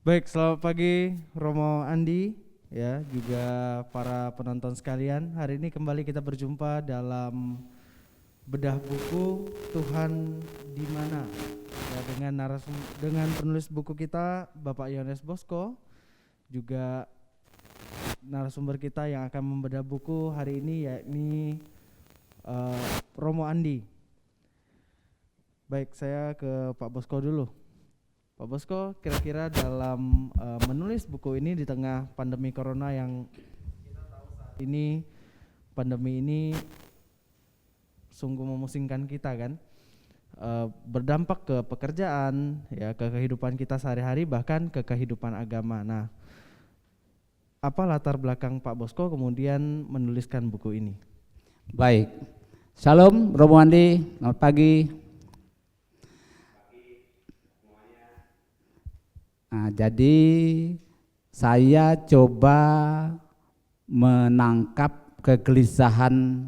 Baik, selamat pagi Romo Andi, ya juga para penonton sekalian. Hari ini kembali kita berjumpa dalam bedah buku Tuhan di Mana, ya, dengan penulis buku kita Bapak Yohanes Bosco, juga narasumber kita yang akan membedah buku hari ini yakni Romo Andi. Baik, saya ke Pak Bosco dulu. Pak Bosco, kira-kira dalam menulis buku ini di tengah pandemi corona yang kita tahu saat ini, pandemi ini sungguh memusingkan kita kan, berdampak ke pekerjaan, ya, ke kehidupan kita sehari-hari, bahkan ke kehidupan agama. Nah, apa latar belakang Pak Bosco kemudian menuliskan buku ini? Baik, Shalom Romo Andi, selamat pagi. Nah, jadi saya coba menangkap kegelisahan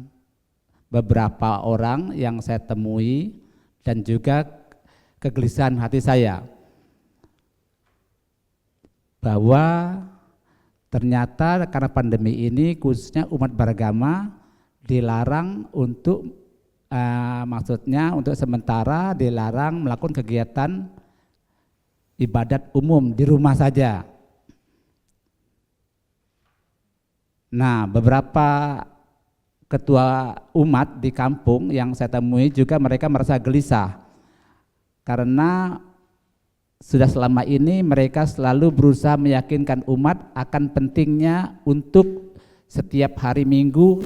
beberapa orang yang saya temui dan juga kegelisahan hati saya bahwa ternyata karena pandemi ini khususnya umat beragama dilarang untuk maksudnya untuk sementara dilarang melakukan kegiatan ibadat umum di rumah saja. Nah, beberapa ketua umat di kampung yang saya temui juga mereka merasa gelisah karena sudah selama ini mereka selalu berusaha meyakinkan umat akan pentingnya untuk setiap hari Minggu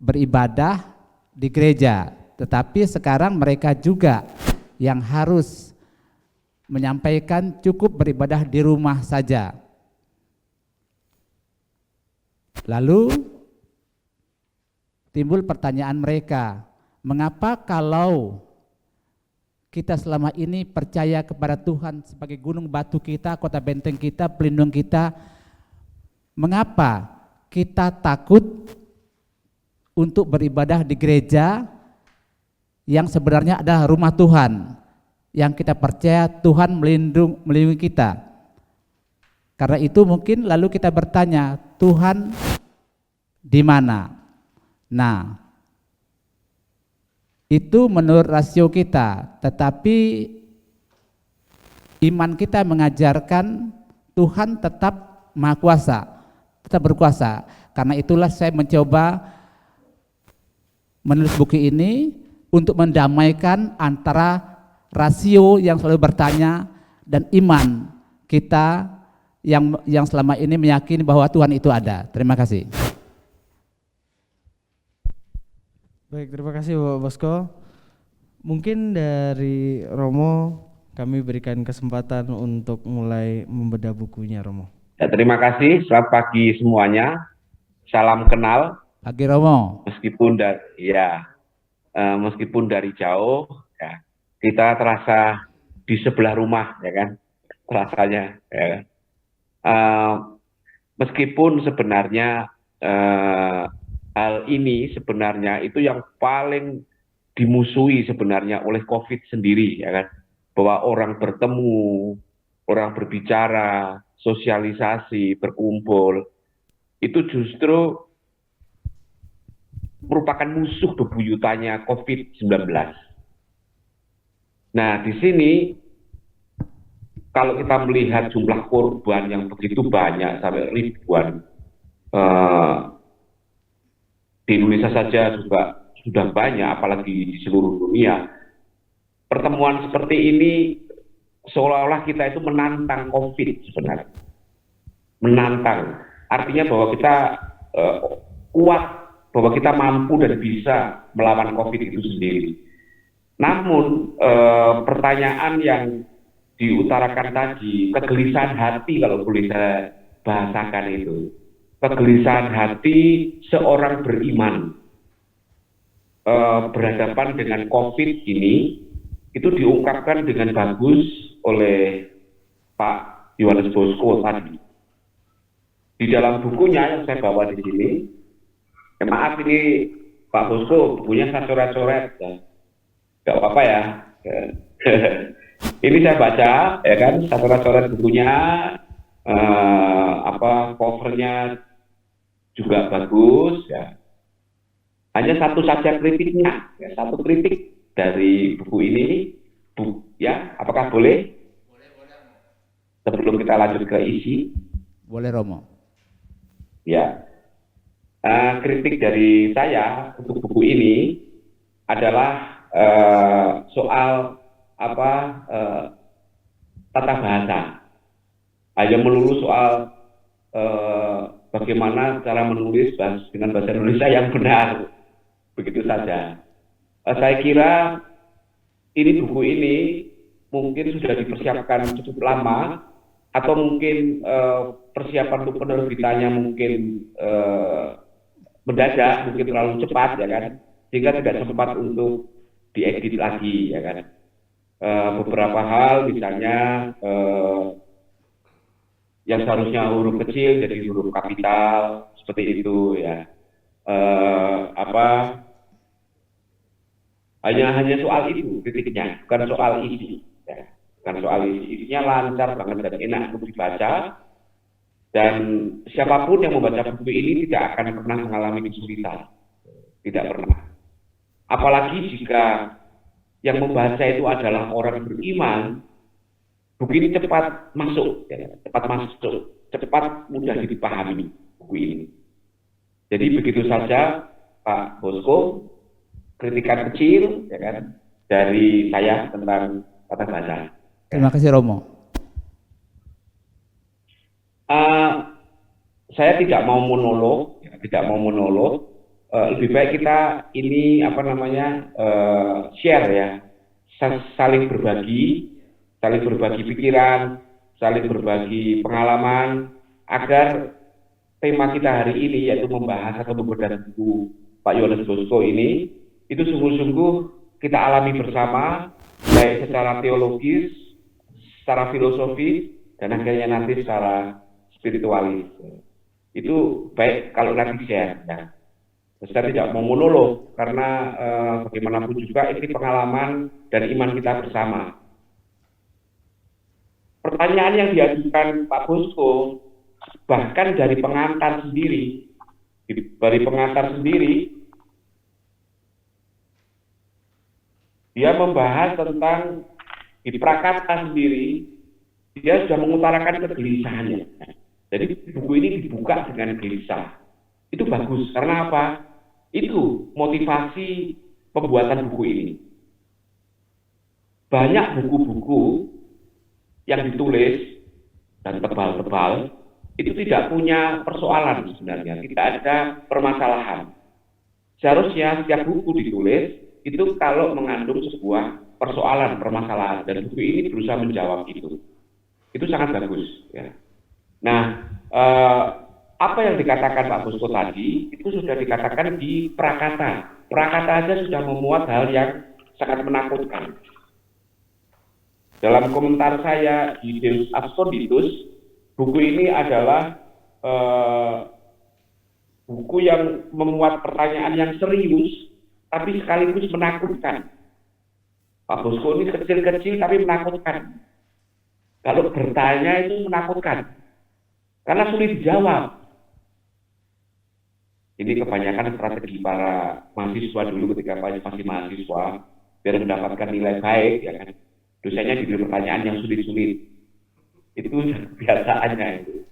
beribadah di gereja, tetapi sekarang mereka juga yang harus menyampaikan cukup beribadah di rumah saja. Lalu timbul pertanyaan mereka, mengapa kalau kita selama ini percaya kepada Tuhan sebagai gunung batu kita, kota benteng kita, pelindung kita, mengapa kita takut untuk beribadah di gereja yang sebenarnya adalah rumah Tuhan, yang kita percaya Tuhan melindungi kita. Karena itu mungkin lalu kita bertanya, Tuhan di mana? Nah, itu menurut rasio kita, tetapi iman kita mengajarkan Tuhan tetap Maha Kuasa, tetap berkuasa. Karena itulah saya mencoba menulis buku ini untuk mendamaikan antara rasio yang selalu bertanya dan iman kita yang selama ini meyakini bahwa Tuhan itu ada. Terima kasih. Baik, terima kasih Bapak Bosco. Mungkin dari Romo kami berikan kesempatan untuk mulai membedah bukunya, Romo. Ya, terima kasih. Selamat pagi semuanya. Salam kenal. Pagi Romo. Meskipun dari jauh, ya, kita terasa di sebelah rumah, ya kan? Rasanya, ya. Meskipun sebenarnya hal ini sebenarnya itu yang paling dimusuhi sebenarnya oleh COVID sendiri, ya kan? Bahwa orang bertemu, orang berbicara, sosialisasi, berkumpul, itu justru merupakan musuh bebuyutannya COVID-19. Nah, di sini kalau kita melihat jumlah korban yang begitu banyak sampai ribuan, di Indonesia saja juga sudah banyak, apalagi di seluruh dunia. Pertemuan seperti ini seolah-olah kita itu menantang COVID sebenarnya. Menantang, artinya bahwa kita kuat, bahwa kita mampu dan bisa melawan COVID itu sendiri. Namun pertanyaan yang diutarakan tadi, kegelisahan hati kalau boleh saya bahasakan itu, kegelisahan hati seorang beriman berhadapan dengan COVID ini, itu diungkapkan dengan bagus oleh Pak Yohanes Bosco tadi. Di dalam bukunya yang saya bawa di sini, maaf ini Pak Bosco, bukunya saya coret-coret, ya. Gak apa-apa ya. Ini saya baca, ya kan, coret-coret bukunya, covernya juga bagus, ya. Hanya satu saja kritiknya, ya, satu kritik dari buku ini, ya, apakah boleh? Sebelum kita lanjut ke isi. Boleh Romo. Ya, kritik dari saya untuk buku ini adalah soal tata bahasa. Hanya melulu soal bagaimana cara menulis dengan bahasa Indonesia yang benar, begitu saja. Saya kira buku ini mungkin sudah dipersiapkan cukup lama, atau mungkin persiapan untuk penerbitannya mungkin mendadak, mungkin terlalu cepat, ya kan, sehingga tidak sempat untuk diedit lagi, ya kan. Beberapa hal, misalnya yang seharusnya huruf kecil jadi huruf kapital, seperti itu, ya. Hanya soal itu kritiknya, bukan soal isi, ya. Bukan soal isi. Isinya lancar banget dan enak untuk dibaca, dan siapapun yang membaca buku ini tidak akan pernah mengalami kesulitan, tidak pernah. Apalagi jika yang membaca itu adalah orang beriman, buku ini cepat masuk, ya, cepat mudah dipahami buku ini. Jadi begitu saja Pak Bosco, kritikan kecil, ya kan, dari saya tentang tata bahasa. Terima kasih Romo. Saya tidak mau monolog, lebih baik kita ini share, ya, saling berbagi pikiran, saling berbagi pengalaman, agar tema kita hari ini, yaitu membahas atau membedah buku Pak Yohanes Bosco ini, itu sungguh-sungguh kita alami bersama, baik secara teologis, secara filosofis, dan akhirnya nanti secara spiritualis. Itu baik kalau nanti share, ya. Saya tidak mau monolog, karena bagaimanapun juga ini pengalaman dan iman kita bersama. Pertanyaan yang diajukan Pak Bosco, bahkan dari pengantar sendiri, dia membahas tentang di prakata sendiri, dia sudah mengutarakan kegelisahannya. Jadi buku ini dibuka dengan gelisah. Itu bagus, karena apa? Itu motivasi pembuatan buku ini. Banyak buku-buku yang ditulis dan tebal-tebal itu tidak punya persoalan sebenarnya, tidak ada permasalahan. Seharusnya setiap buku ditulis itu kalau mengandung sebuah persoalan, permasalahan, dan buku ini berusaha menjawab itu. Itu sangat bagus, ya. Nah, apa yang dikatakan Pak Bosco tadi itu sudah dikatakan di Prakata. Prakata aja sudah memuat hal yang sangat menakutkan. Dalam komentar saya di Deus Absconditus, buku ini adalah buku yang memuat pertanyaan yang serius, tapi sekaligus menakutkan. Pak Bosco ini kecil-kecil tapi menakutkan. Kalau bertanya itu menakutkan, karena sulit dijawab. Ini kebanyakan strategi para mahasiswa dulu ketika masih mahasiswa, biar mendapatkan nilai baik, ya kan. Dosennya diberi pertanyaan yang sulit-sulit. Itu biasaannya itu.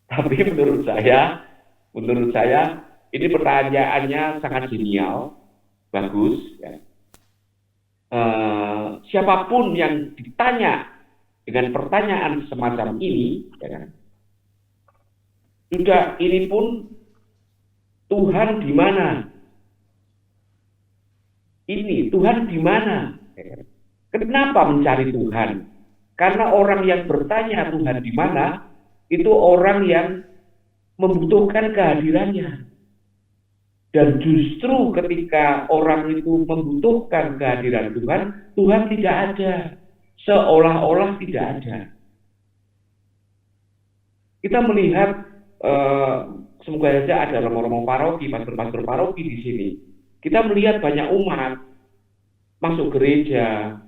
Tapi menurut saya ini pertanyaannya sangat genial, bagus, ya. Siapapun yang ditanya dengan pertanyaan semacam ini, ya kan, sudah ini pun Tuhan di mana? Ini Tuhan di mana? Kenapa mencari Tuhan? Karena orang yang bertanya Tuhan di mana, itu orang yang membutuhkan kehadirannya. Dan justru ketika orang itu membutuhkan kehadiran Tuhan, Tuhan tidak ada. Seolah-olah tidak ada. Kita melihat, semoga saja ada romo-romo paroki, pastor-pastor paroki di sini. Kita melihat banyak umat masuk gereja,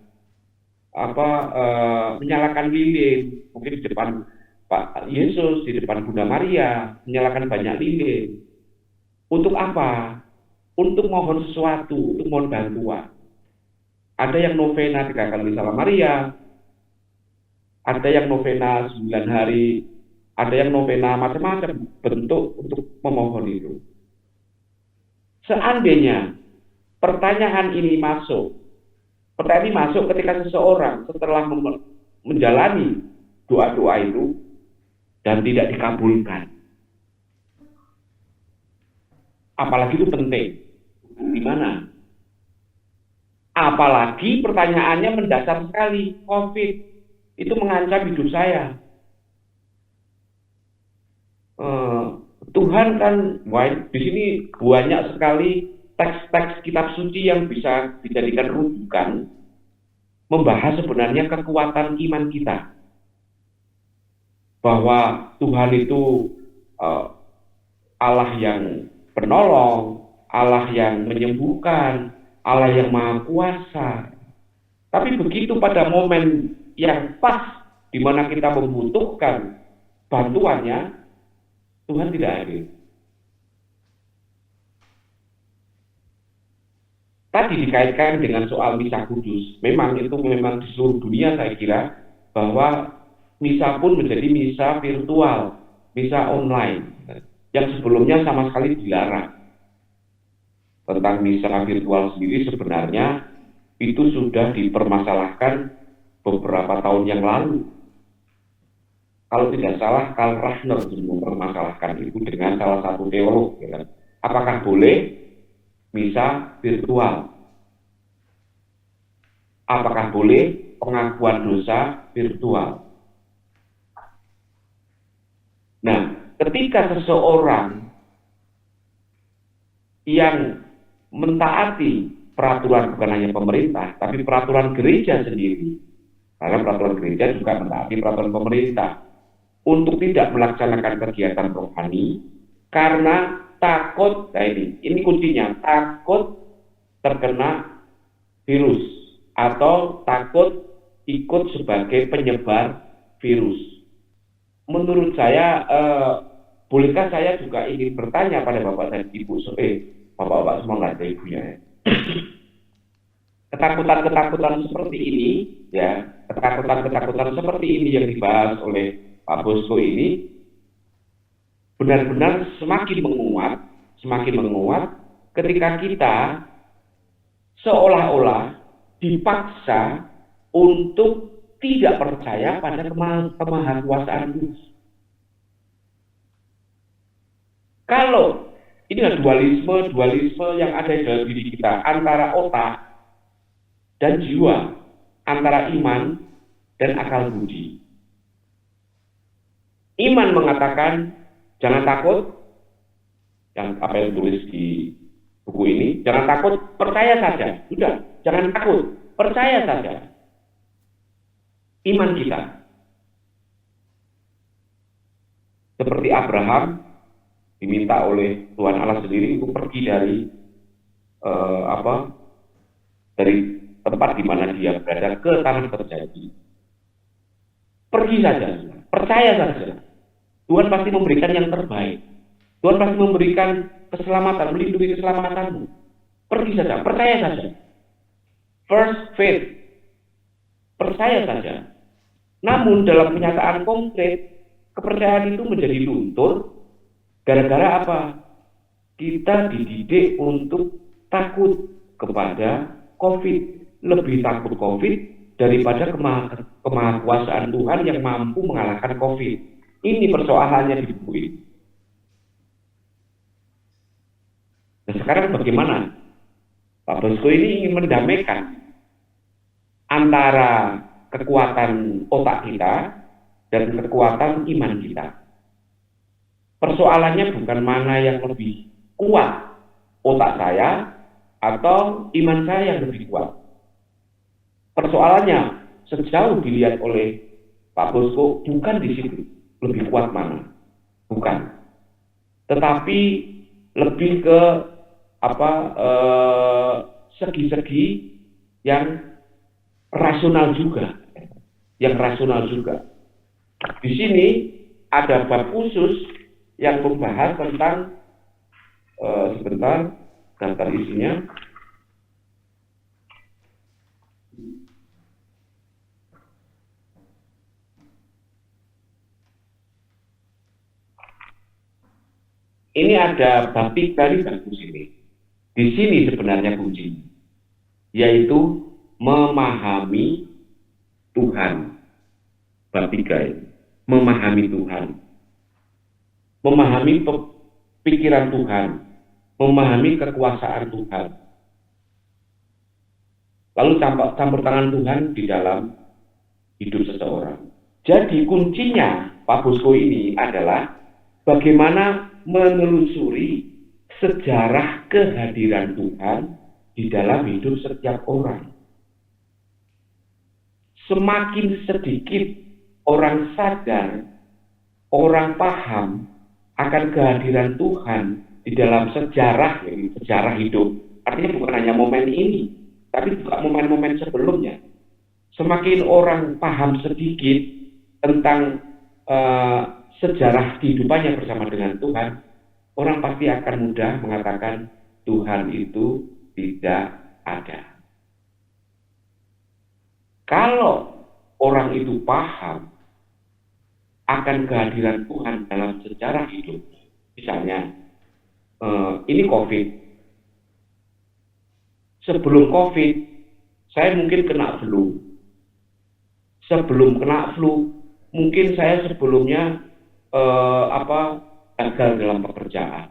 menyalakan lilin, mungkin di depan Pak Yesus, di depan Bunda Maria, menyalakan banyak lilin. Untuk apa? Untuk mohon sesuatu, untuk mohon bantuan. Ada yang novena 3 kali Salam Maria, ada yang novena 9 hari, ada yang novena macam-macam bentuk untuk memohon itu. Seandainya pertanyaan ini masuk ketika seseorang setelah menjalani doa-doa itu dan tidak dikabulkan. Apalagi itu penting. Di mana? Apalagi pertanyaannya mendasar sekali, COVID itu mengancam hidup saya. Tuhan kan, di sini banyak sekali teks-teks kitab suci yang bisa dijadikan rujukan membahas sebenarnya kekuatan iman kita. Bahwa Tuhan itu Allah yang penolong, Allah yang menyembuhkan, Allah yang maha kuasa. Tapi begitu pada momen yang pas di mana kita membutuhkan bantuannya, Tuhan tidak hadir. Tadi dikaitkan dengan soal misa kudus. Memang itu memang di seluruh dunia saya kira bahwa misa pun menjadi misa virtual, misa online, yang sebelumnya sama sekali dilarang. Tentang misa virtual sendiri sebenarnya itu sudah dipermasalahkan beberapa tahun yang lalu. Kalau tidak salah, Karl Rahner mempermasalahkan itu dengan salah satu teolog. Ya. Apakah boleh misa virtual? Apakah boleh pengakuan dosa virtual? Nah, ketika seseorang yang mentaati peraturan bukan hanya pemerintah, tapi peraturan gereja sendiri, karena peraturan gereja juga mentaati peraturan pemerintah, untuk tidak melaksanakan kegiatan rohani karena takut, nah ini kuncinya, takut terkena virus atau takut ikut sebagai penyebar virus. Menurut saya, bolehkah saya juga ingin bertanya pada Bapak dan Ibu, Bapak-bapak semua nggak ada ibunya ya. Ketakutan-ketakutan seperti ini, ya, ketakutan-ketakutan seperti ini yang dibahas oleh Pak Bosco ini benar-benar semakin menguat ketika kita seolah-olah dipaksa untuk tidak percaya pada kemahakuasaan Tuhan. Kalau ini adalah dualisme yang ada di dalam diri kita antara otak dan jiwa, antara iman dan akal budi. Iman mengatakan jangan takut, yang apa yang tulis di buku ini, jangan takut, percaya saja. Sudah, jangan takut, percaya saja. Iman kita. Seperti Abraham diminta oleh Tuhan Allah sendiri untuk pergi dari dari tempat di mana dia berada ke tanah terjadi. Pergi saja, percaya saja. Tuhan pasti memberikan yang terbaik. Tuhan pasti memberikan keselamatan, melindungi keselamatanmu. Pergi saja, percaya saja. First faith, percaya saja. Namun dalam kenyataan konkret, kepercayaan itu menjadi luntur gara-gara apa? Kita dididik untuk takut kepada COVID, lebih takut COVID daripada kemahakuasaan Tuhan yang mampu mengalahkan COVID. Ini persoalannya di buku ini. Nah, sekarang bagaimana? Pak Bosco ini ingin mendamaikan antara kekuatan otak kita dan kekuatan iman kita. Persoalannya bukan mana yang lebih kuat, otak saya atau iman saya yang lebih kuat. Persoalannya sejauh dilihat oleh Pak Bosco bukan di situ lebih kuat mana, bukan. Tetapi lebih ke segi-segi yang rasional juga, yang rasional juga. Di sini ada bab khusus yang membahas tentang sebentar, daftar isinya. Ini ada bab 3 di bagus ini. Di sini sebenarnya kuncinya, yaitu memahami Tuhan. Bab 3 ini, memahami Tuhan. Memahami pikiran Tuhan, memahami kekuasaan Tuhan. Lalu campur tangan Tuhan di dalam hidup seseorang. Jadi kuncinya Pak Bosco ini adalah bagaimana menelusuri sejarah kehadiran Tuhan di dalam hidup setiap orang. Semakin sedikit orang sadar, orang paham akan kehadiran Tuhan di dalam sejarah, sejarah hidup. Artinya bukan hanya momen ini, tapi juga momen-momen sebelumnya. Semakin orang paham sedikit tentang sejarah kehidupannya bersama dengan Tuhan, orang pasti akan mudah mengatakan Tuhan itu tidak ada. Kalau orang itu paham akan kehadiran Tuhan dalam sejarah hidup, misalnya ini COVID. Sebelum COVID, saya mungkin kena flu. Sebelum kena flu, mungkin saya sebelumnya gagal dalam pekerjaan.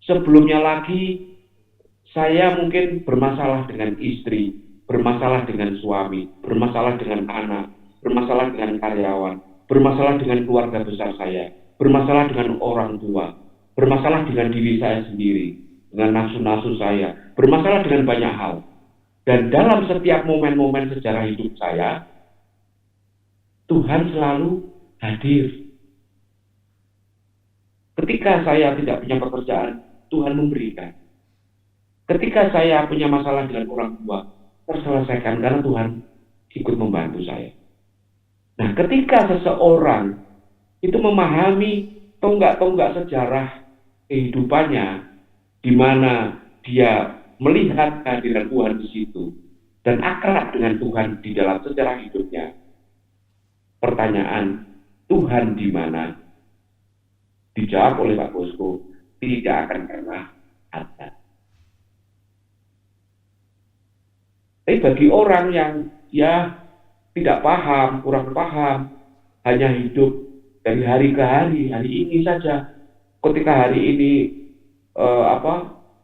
Sebelumnya lagi, saya mungkin bermasalah dengan istri, bermasalah dengan suami, bermasalah dengan anak, bermasalah dengan karyawan, bermasalah dengan keluarga besar saya, bermasalah dengan orang tua, bermasalah dengan diri saya sendiri, dengan nafsu-nafsu saya, bermasalah dengan banyak hal. Dan dalam setiap momen-momen sejarah hidup saya, Tuhan selalu hadir. Ketika saya tidak punya pekerjaan, Tuhan memberikan. Ketika saya punya masalah dengan orang tua, terselesaikan karena Tuhan ikut membantu saya. Nah, ketika seseorang itu memahami tonggak-tonggak sejarah kehidupannya, di mana dia melihat kehadiran Tuhan di situ, dan akrab dengan Tuhan di dalam sejarah hidupnya, pertanyaan, Tuhan di mana? Dijawab oleh Pak Bosco, tidak akan pernah ada. Tapi bagi orang yang tidak paham, kurang paham, hanya hidup dari hari ke hari ini saja. Ketika hari ini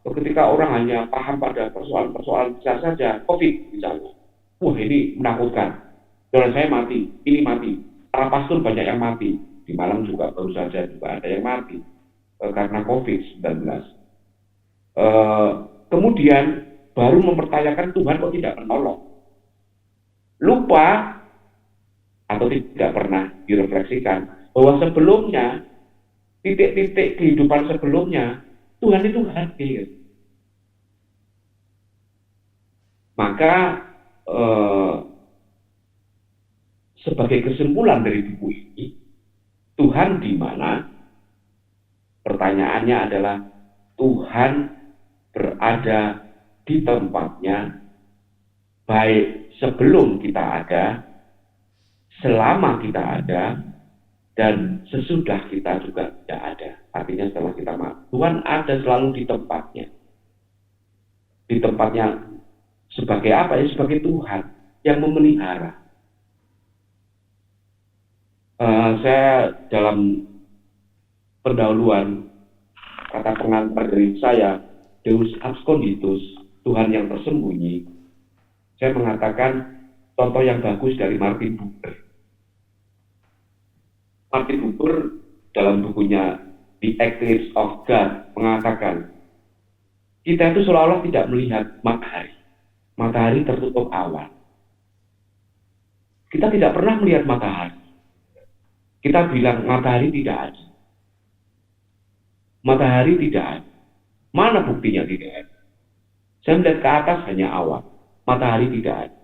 ketika orang hanya paham pada persoalan-persoalan besar saja, COVID misalnya. Wah, ini menakutkan. Saudara saya mati, ini mati. Para pastor banyak yang mati. Di Malang juga baru saja juga ada yang mati karena COVID-19. Kemudian baru mempertanyakan Tuhan kok tidak menolong. Lupa atau tidak pernah direfleksikan bahwa sebelumnya, titik-titik kehidupan sebelumnya, Tuhan itu hadir. Maka sebagai kesimpulan dari buku ini, Tuhan di mana? Pertanyaannya adalah Tuhan berada di tempatnya, baik sebelum kita ada, selama kita ada, dan sesudah kita juga tidak ada. Artinya setelah kita mati, Tuhan ada selalu di tempatnya. Di tempatnya sebagai apa ya? Sebagai Tuhan yang memelihara. Saya dalam pendahuluan kata pengantar dari saya, Deus absconditus, Tuhan yang tersembunyi. Saya mengatakan contoh yang bagus dari Martin Buber. Martin Buber dalam bukunya The Eclipse of God mengatakan, kita itu seolah-olah tidak melihat matahari. Matahari tertutup awan. Kita tidak pernah melihat matahari. Kita bilang matahari tidak ada. Matahari tidak ada. Mana buktinya tidak ada? Saya melihat ke atas hanya awan. Matahari tidak ada.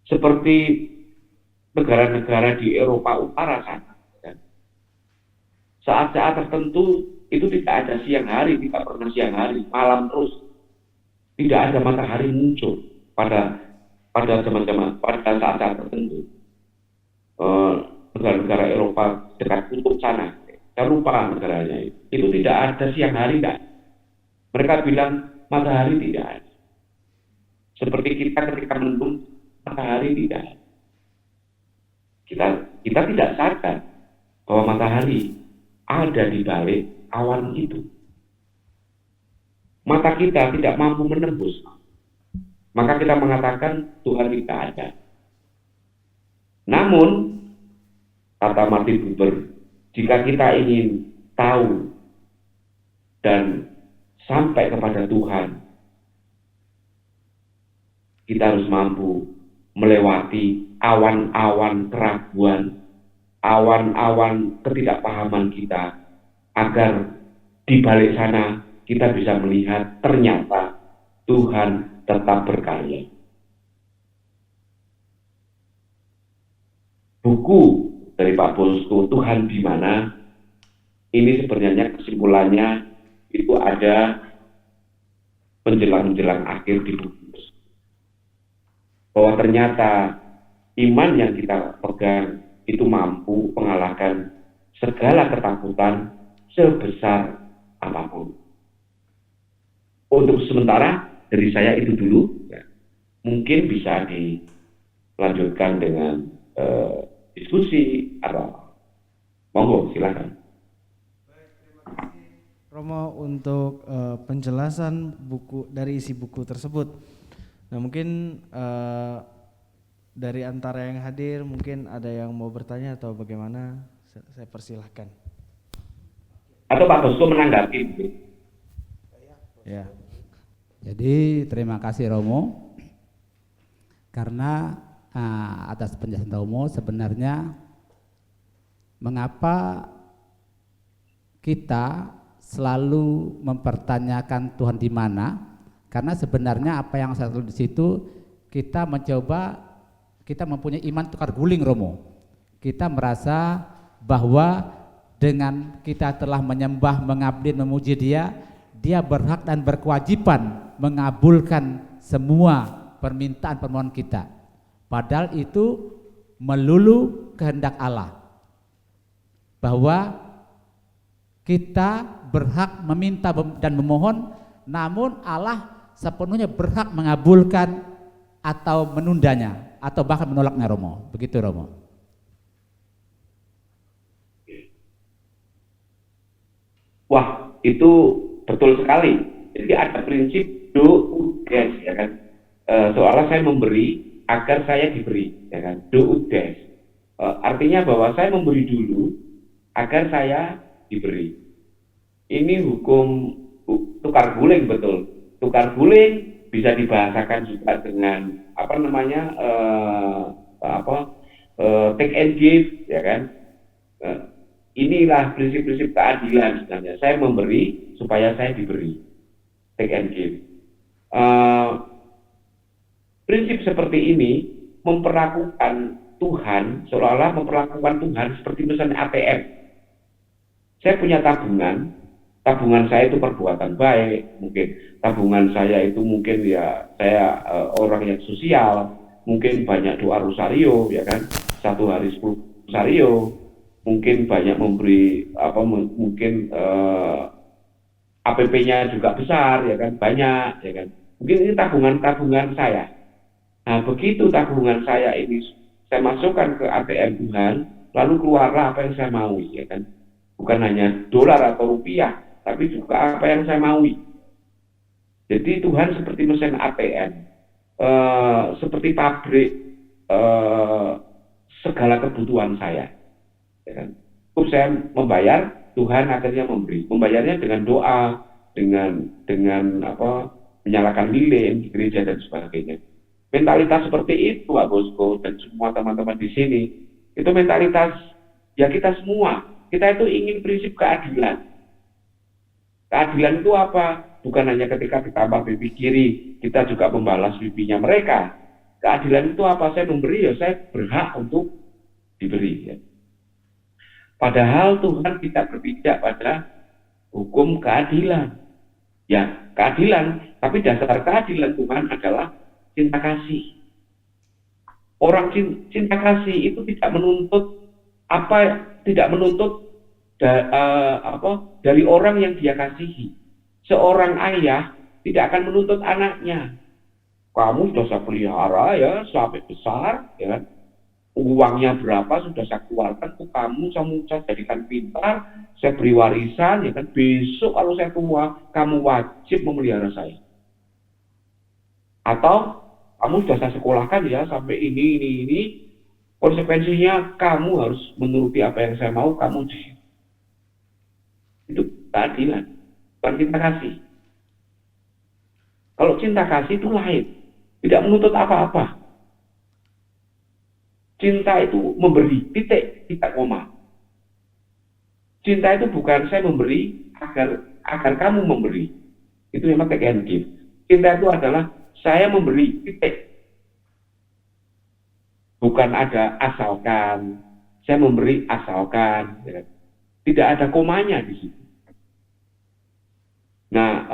seperti negara-negara di Eropa Utara sana. Saat-saat tertentu itu tidak ada siang hari, tidak pernah siang hari, malam terus. Tidak ada matahari muncul pada saat-saat tertentu. Negara-negara Eropa dekat kutub sana, saya lupa negaranya itu tidak ada siang hari, enggak. Mereka bilang matahari tidak ada. Seperti kita ketika mendung, matahari tidak ada. Kita tidak sadar bahwa matahari ada di balik awan itu. Mata kita tidak mampu menembus. Maka kita mengatakan Tuhan tidak ada. Namun, kata Martin Buber, jika kita ingin tahu dan sampai kepada Tuhan, kita harus mampu melewati awan-awan keraguan, awan-awan ketidakpahaman kita, agar di balik sana kita bisa melihat ternyata Tuhan tetap berkarya. Buku dari Pak Bosco, Tuhan di mana? Ini sebenarnya kesimpulannya itu ada menjelang akhir di buku. Bahwa ternyata iman yang kita pegang itu mampu mengalahkan segala ketakutan sebesar apapun. Untuk sementara dari saya itu dulu, ya. Mungkin bisa dilanjutkan dengan diskusi atau monggo silakan. Romo untuk penjelasan buku dari isi buku tersebut. Nah mungkin dari antara yang hadir mungkin ada yang mau bertanya atau bagaimana, saya persilahkan. Atau Pak Bosco menanggapi. Ya. Jadi terima kasih Romo, karena atas penjelasan Romo sebenarnya mengapa kita selalu mempertanyakan Tuhan di mana, karena sebenarnya apa yang saya tulis di situ kita mempunyai iman tukar guling Romo. Kita merasa bahwa dengan kita telah menyembah, mengabdi, memuji Dia berhak dan berkewajiban mengabulkan semua permintaan permohonan kita. Padahal itu melulu kehendak Allah. Bahwa kita berhak meminta dan memohon, namun Allah sepenuhnya berhak mengabulkan atau menundanya atau bahkan menolaknya Romo. Begitu Romo. Wah, itu betul sekali. Jadi ada prinsip do udes, ya kan. Soalnya saya memberi agar saya diberi, ya kan. Do udes. Artinya bahwa saya memberi dulu agar saya diberi. Ini hukum tukar guling, betul. Tukar guling bisa dibahasakan juga dengan take and give, ya kan. Inilah prinsip-prinsip keadilan sebenarnya. Saya memberi supaya saya diberi. Take and give. Prinsip seperti ini memperlakukan Tuhan, seolah-olah memperlakukan Tuhan seperti misalnya ATM. Saya punya tabungan saya itu perbuatan baik, mungkin tabungan saya itu mungkin ya saya orang yang sosial, mungkin banyak doa rosario, ya kan, 1 hari 10 rosario, mungkin banyak memberi mungkin APP-nya juga besar, ya kan, banyak, ya kan. Mungkin ini tabungan saya. Nah, begitu tabungan saya ini saya masukkan ke ATM Tuhan, lalu keluarlah apa yang saya mau, ya kan. Bukan hanya dolar atau rupiah, tapi juga apa yang saya mau. Jadi Tuhan seperti mesin ATM, seperti pabrik segala kebutuhan saya. Ya kan? Cukup saya membayar, Tuhan akhirnya memberi. Membayarnya dengan doa, dengan menyalakan lilin di gereja dan sebagainya. Mentalitas seperti itu, Pak Bosco dan semua teman-teman di sini, itu mentalitas ya kita semua. Kita itu ingin prinsip keadilan. Keadilan itu apa? Bukan hanya ketika ditambah pipi kiri, kita juga membalas pipinya mereka. Keadilan itu apa? Saya memberi, ya saya berhak untuk diberi. Ya. Padahal Tuhan tidak berpijak pada hukum keadilan. Ya, keadilan. Tapi dasar keadilan Tuhan adalah cinta kasih. Orang cinta kasih itu tidak menuntut dari orang yang dia kasihi. Seorang ayah tidak akan menuntut anaknya. Kamu sudah saya pelihara ya sampai besar, ya kan? Uangnya berapa sudah saya keluarkan ke kamu, saya jadikan pintar, saya beri warisan, ya kan? Besok kalau saya tua, kamu wajib memelihara saya. Atau kamu sudah saya sekolahkan ya sampai ini, konsekuensinya kamu harus menuruti apa yang saya mau, kamu di sini. Itu keadilan, bukan cinta kasih. Kalau cinta kasih itu lain, tidak menuntut apa-apa. Cinta itu memberi, titik, tidak koma. Cinta itu bukan saya memberi agar kamu memberi. Itu memang take and give. Cinta itu adalah saya memberi, titik. Bukan ada asalkan, saya memberi asalkan. Ya. Tidak ada komanya di situ. Nah,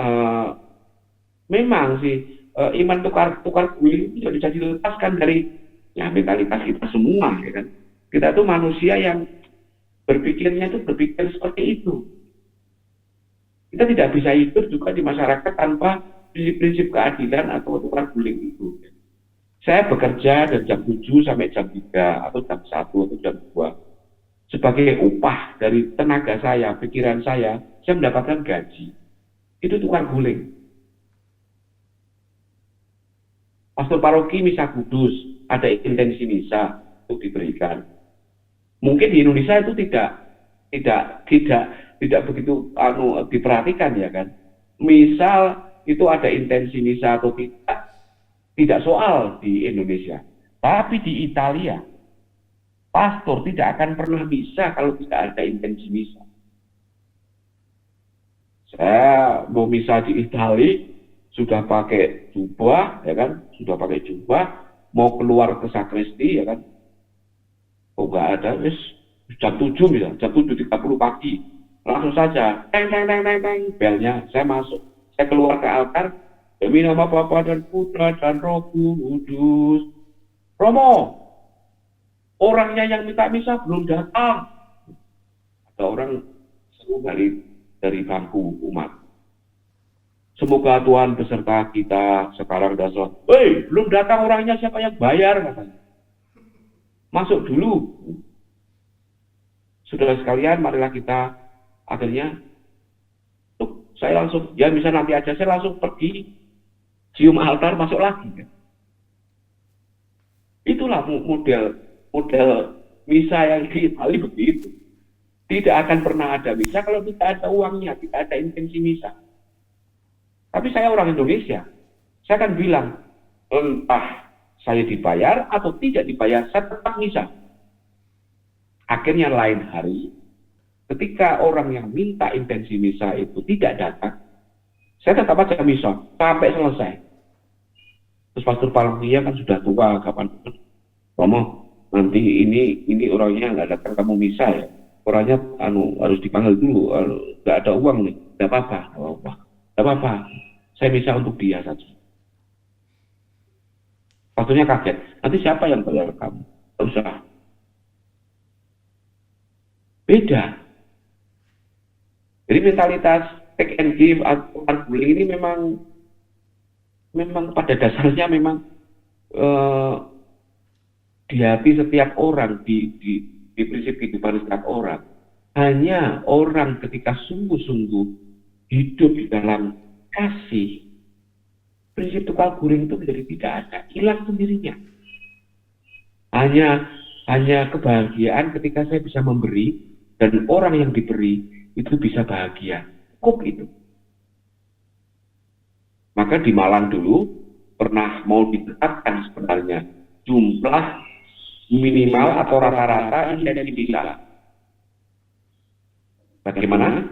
memang sih iman tukar guling itu bisa dilepaskan dari ya mentalitas kita semua, ya kan? Kita tuh manusia yang berpikir seperti itu. Kita tidak bisa hidup juga di masyarakat tanpa prinsip-prinsip keadilan atau tukar guling itu. Saya bekerja dari jam 7 sampai jam 3 atau jam 1 atau jam 2. Sebagai upah dari tenaga saya, pikiran saya mendapatkan gaji. Itu tukar guling. Pastor paroki misa kudus, ada intensi misa untuk diberikan. Mungkin di Indonesia itu tidak begitu diperhatikan, ya kan. Misal itu ada intensi misa atau tidak soal di Indonesia. Tapi di Italia, pastor tidak akan pernah misa kalau tidak ada intensi misa. Saya mau misa di Italia sudah pakai jubah, ya kan, mau keluar ke sakristi, ya kan, nggak ada, jam 7 misalnya, jam 7.30 pagi, langsung saja, teng, belnya, saya masuk, saya keluar ke altar, demi nama Bapa dan Putra dan Roh Kudus. Romo, orangnya yang minta misa belum datang. Ada orang seru dari bangku umat. Semoga Tuhan beserta kita sekarang dan selalu. Belum datang orangnya, siapa yang bayar? Katanya. Masuk dulu. Saudara sekalian, marilah kita akhirnya, saya langsung, ya bisa nanti aja, saya langsung pergi, cium altar, masuk lagi. Itulah model misa yang di Itali begitu. Tidak akan pernah ada misa kalau tidak ada uangnya, tidak ada intensi misa. Tapi saya orang Indonesia, saya akan bilang, entah saya dibayar atau tidak dibayar, saya tetap misa. Akhirnya lain hari, ketika orang yang minta intensi misa itu tidak datang, saya tetap aja misa sampai selesai. Terus pastor parokia kan sudah tua, kapan? Romo, nanti ini orangnya nggak datang kamu misa ya. Orangnya harus dipanggil dulu, nggak ada uang nih, nggak apa-apa. Saya misa untuk dia saja. Pastornya kaget. Nanti siapa yang bayar kamu? Tidak usah. Beda. Jadi mentalitas take and give atau guling ini memang pada dasarnya memang di hati setiap orang, di prinsip kehidupan setiap orang. Hanya orang ketika sungguh-sungguh hidup di dalam kasih, prinsip tukar guling itu menjadi tidak ada, hilang sendirinya. Hanya kebahagiaan ketika saya bisa memberi dan orang yang diberi itu bisa bahagia. Cukup itu. Maka di Malang dulu pernah mau ditetapkan sebenarnya jumlah minimal atau rata-rata intensi misa. Bagaimana?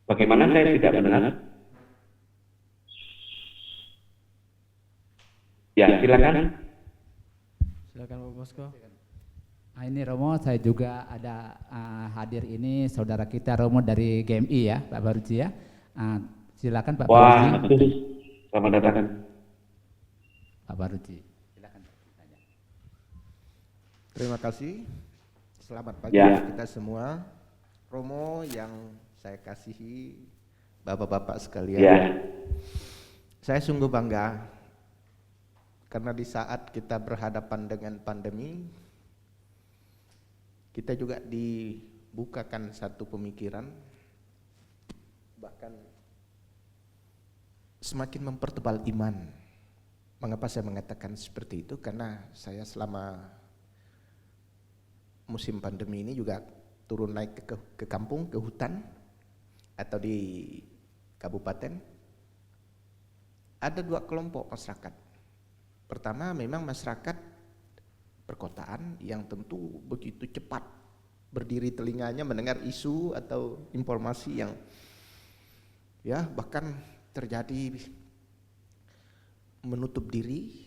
Bagaimana saya tidak mendengar? Ya, silakan. Silakan Pak Bosko. Nah, ini Romo, saya juga ada hadir ini saudara kita Romo dari GMI ya, Pak Baruji ya. Silakan Pak Wah, Baruji. betul. Selamat datang. Pak Baruji. Silakan. Terima kasih. Selamat pagi Ya. kita semua. Romo yang saya kasihi, Bapak-bapak sekalian. Ya. Saya sungguh bangga karena di saat kita berhadapan dengan pandemi, kita juga dibukakan satu pemikiran, bahkan semakin mempertebal iman. Mengapa saya mengatakan seperti itu? Karena saya selama musim pandemi ini juga turun naik ke kampung, ke hutan, atau di kabupaten. Ada dua kelompok masyarakat. Pertama, memang masyarakat perkotaan yang tentu begitu cepat berdiri telinganya mendengar isu atau informasi yang ya bahkan terjadi menutup diri,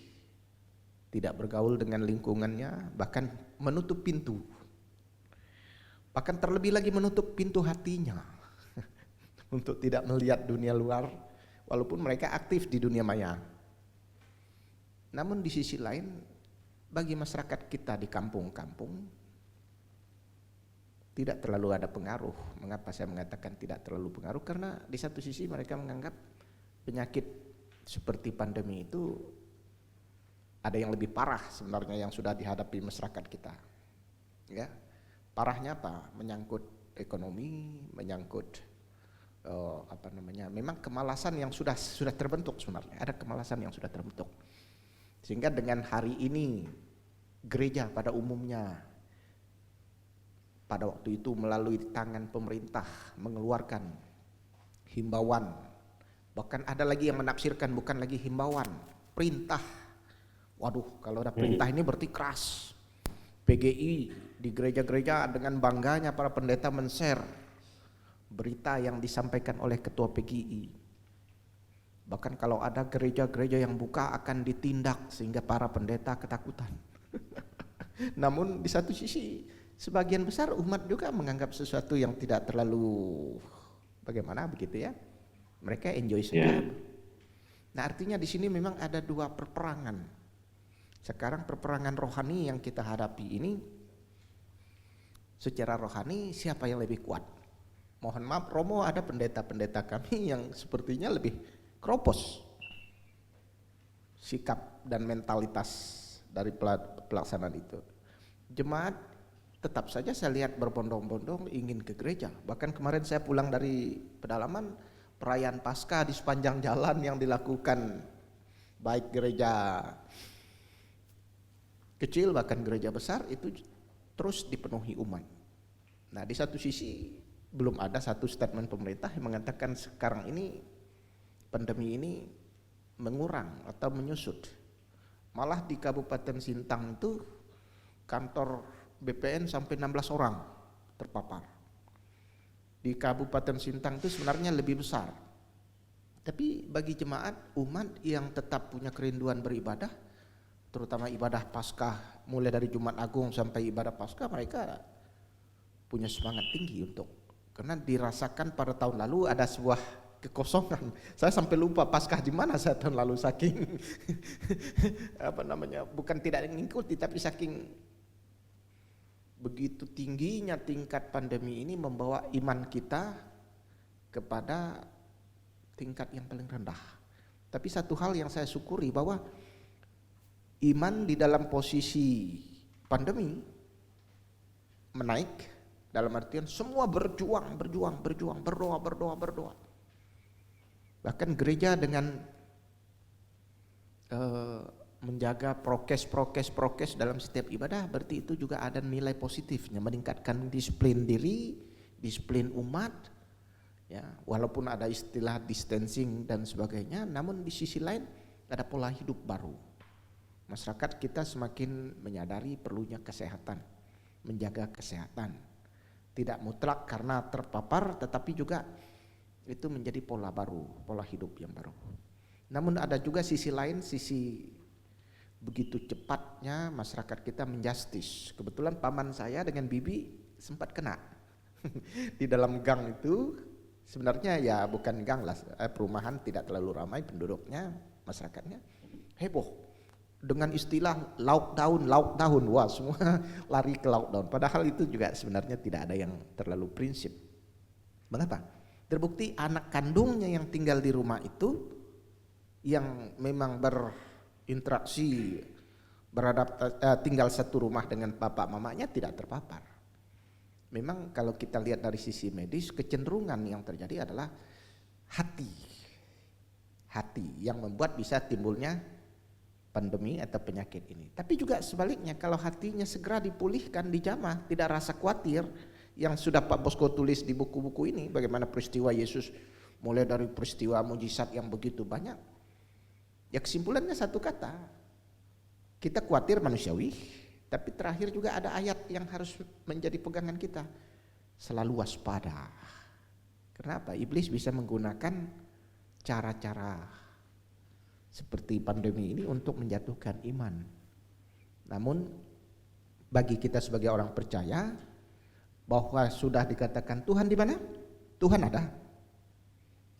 tidak bergaul dengan lingkungannya, bahkan menutup pintu. Bahkan terlebih lagi menutup pintu hatinya untuk tidak melihat dunia luar walaupun mereka aktif di dunia maya. Namun di sisi lain, bagi masyarakat kita di kampung-kampung tidak terlalu ada pengaruh. Mengapa saya mengatakan tidak terlalu pengaruh? Karena di satu sisi mereka menganggap penyakit seperti pandemi itu ada yang lebih parah sebenarnya yang sudah dihadapi masyarakat kita. Ya, parahnya apa? Menyangkut ekonomi, menyangkut memang kemalasan yang sudah terbentuk sebenarnya. Ada kemalasan yang sudah terbentuk. Sehingga dengan hari ini gereja pada umumnya pada waktu itu melalui tangan pemerintah mengeluarkan himbauan, bahkan ada lagi yang menafsirkan bukan lagi himbauan, perintah. Waduh, kalau ada perintah ini berarti keras. PGI di gereja-gereja dengan bangganya para pendeta men-share berita yang disampaikan oleh ketua PGI. Bahkan kalau ada gereja-gereja yang buka akan ditindak sehingga para pendeta ketakutan. Namun di satu sisi sebagian besar umat juga menganggap sesuatu yang tidak terlalu bagaimana begitu ya. Mereka enjoy saja. Nah, artinya di sini memang ada dua perperangan. Sekarang perperangan rohani yang kita hadapi ini, secara rohani siapa yang lebih kuat? Mohon maaf Romo, ada pendeta-pendeta kami yang sepertinya lebih kropos sikap dan mentalitas dari pelaksanaan itu. Jemaat tetap saja saya lihat berbondong-bondong ingin ke gereja. Bahkan kemarin saya pulang dari pedalaman, perayaan Paskah di sepanjang jalan yang dilakukan baik gereja kecil bahkan gereja besar itu terus dipenuhi umat. Nah, di satu sisi belum ada satu statement pemerintah yang mengatakan sekarang ini pandemi ini mengurang atau menyusut. Malah di Kabupaten Sintang itu kantor BPN sampai 16 orang terpapar. Di Kabupaten Sintang itu sebenarnya lebih besar. Tapi bagi jemaat umat yang tetap punya kerinduan beribadah, terutama ibadah Paskah mulai dari Jumat Agung sampai ibadah Paskah, mereka punya semangat tinggi untuk, karena dirasakan pada tahun lalu ada sebuah kekosongan. Saya sampai lupa Paskah di mana saya tahun lalu saking bukan tidak mengikuti tapi saking begitu tingginya tingkat pandemi ini membawa iman kita kepada tingkat yang paling rendah. Tapi satu hal yang saya syukuri bahwa iman di dalam posisi pandemi menaik, dalam artian semua berjuang, berdoa. Bahkan gereja dengan menjaga prokes dalam setiap ibadah, berarti itu juga ada nilai positifnya, meningkatkan disiplin diri, disiplin umat. Ya, walaupun ada istilah distancing dan sebagainya, namun di sisi lain ada pola hidup baru. Masyarakat kita semakin menyadari perlunya kesehatan, menjaga kesehatan. Tidak mutlak karena terpapar, tetapi juga itu menjadi pola baru, pola hidup yang baru. Namun ada juga sisi lain, sisi begitu cepatnya masyarakat kita menjustis. Kebetulan paman saya dengan bibi sempat kena di dalam gang itu. Sebenarnya ya bukan gang lah, perumahan tidak terlalu ramai penduduknya, masyarakatnya heboh dengan istilah lockdown, wah semua lari ke lockdown. Padahal itu juga sebenarnya tidak ada yang terlalu prinsip. Mengapa? Terbukti anak kandungnya yang tinggal di rumah itu, yang memang berinteraksi, tinggal satu rumah dengan bapak mamanya, tidak terpapar. Memang kalau kita lihat dari sisi medis, kecenderungan yang terjadi adalah hati yang membuat bisa timbulnya pandemi atau penyakit ini. Tapi juga sebaliknya, kalau hatinya segera dipulihkan, dijamah, tidak rasa khawatir, yang sudah Pak Bosco tulis di buku-buku ini, bagaimana peristiwa Yesus mulai dari peristiwa mujizat yang begitu banyak. Ya kesimpulannya satu kata, kita khawatir manusiawi, tapi terakhir juga ada ayat yang harus menjadi pegangan kita, selalu waspada. Kenapa? Iblis bisa menggunakan cara-cara seperti pandemi ini untuk menjatuhkan iman. Namun bagi kita sebagai orang percaya bahwa sudah dikatakan Tuhan di mana? Tuhan ada.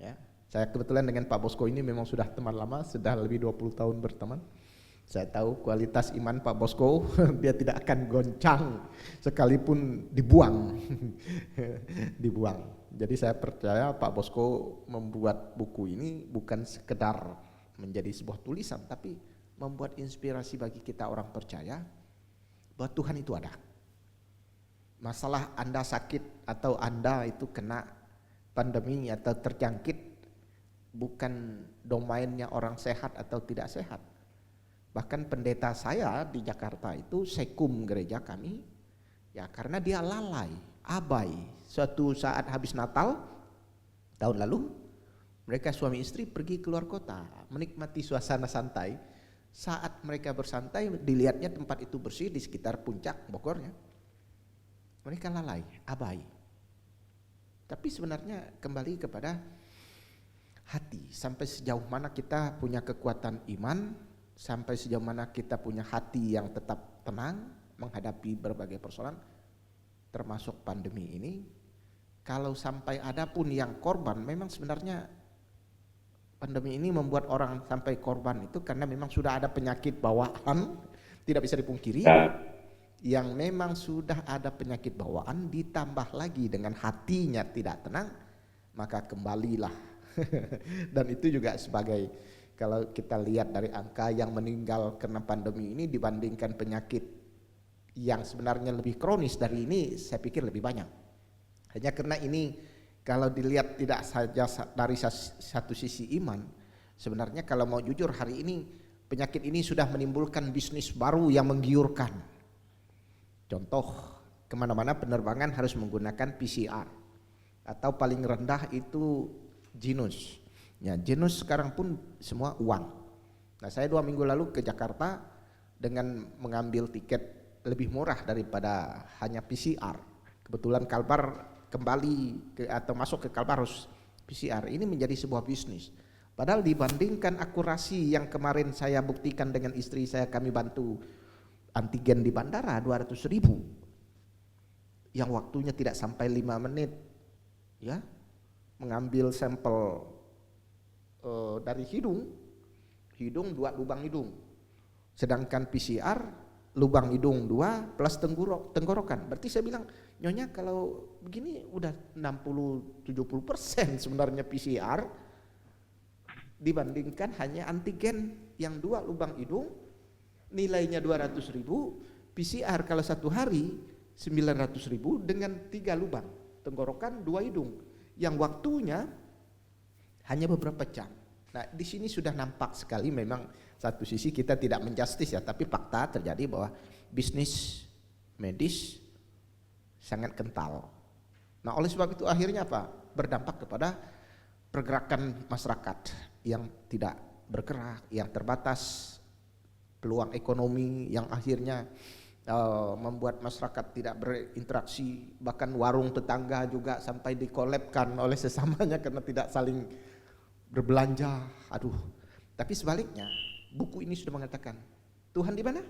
Ya, saya kebetulan dengan Pak Bosco ini memang sudah teman lama, sudah lebih 20 tahun berteman. Saya tahu kualitas iman Pak Bosco, dia tidak akan goncang sekalipun dibuang. Dibuang. Jadi saya percaya Pak Bosco membuat buku ini bukan sekedar menjadi sebuah tulisan, tapi membuat inspirasi bagi kita orang percaya bahwa Tuhan itu ada. Masalah Anda sakit atau Anda itu kena pandemi atau terjangkit bukan domainnya orang sehat atau tidak sehat. Bahkan pendeta saya di Jakarta itu sekum gereja kami, ya karena dia lalai, abai. Suatu saat habis Natal tahun lalu, mereka suami istri pergi keluar kota, menikmati suasana santai. Saat mereka bersantai, dilihatnya tempat itu bersih di sekitar puncak Bogornya. Mereka lalai, abai. Tapi sebenarnya kembali kepada hati, sampai sejauh mana kita punya kekuatan iman, sampai sejauh mana kita punya hati yang tetap tenang menghadapi berbagai persoalan termasuk pandemi ini. Kalau sampai ada pun yang korban, memang sebenarnya pandemi ini membuat orang sampai korban itu karena memang sudah ada penyakit bawaan, tidak bisa dipungkiri, yang memang sudah ada penyakit bawaan ditambah lagi dengan hatinya tidak tenang, maka kembalilah. Dan itu juga sebagai, kalau kita lihat dari angka yang meninggal karena pandemi ini dibandingkan penyakit yang sebenarnya lebih kronis dari ini, saya pikir lebih banyak. Hanya karena ini kalau dilihat tidak saja dari satu sisi iman, sebenarnya kalau mau jujur hari ini penyakit ini sudah menimbulkan bisnis baru yang menggiurkan. Contoh, kemana-mana penerbangan harus menggunakan PCR atau paling rendah itu Genus. Ya, Genus sekarang pun semua uang. Nah, saya 2 minggu lalu ke Jakarta dengan mengambil tiket lebih murah daripada hanya PCR. Kebetulan Kalbar kembali atau masuk ke Kalbar harus PCR. Ini menjadi sebuah bisnis. Padahal dibandingkan akurasi yang kemarin saya buktikan dengan istri saya, kami bantu antigen di bandara 200.000 yang waktunya tidak sampai 5 menit, ya, mengambil sampel dari hidung 2 lubang hidung, sedangkan PCR lubang hidung 2 plus tenggorokan. Berarti saya bilang, Nyonya kalau begini udah 60-70% sebenarnya PCR dibandingkan hanya antigen yang 2 lubang hidung nilainya 200.000, PCR kalau 1 hari 900.000 dengan 3 lubang tenggorokan 2 hidung yang waktunya hanya beberapa jam. Nah, di sini sudah nampak sekali memang satu sisi kita tidak menjustis ya, tapi fakta terjadi bahwa bisnis medis sangat kental. Nah, oleh sebab itu akhirnya apa? Berdampak kepada pergerakan masyarakat yang tidak bergerak, yang terbatas, peluang ekonomi yang akhirnya membuat masyarakat tidak berinteraksi, bahkan warung tetangga juga sampai dikolabkan oleh sesamanya karena tidak saling berbelanja. Aduh. Tapi sebaliknya, buku ini sudah mengatakan Tuhan di mana?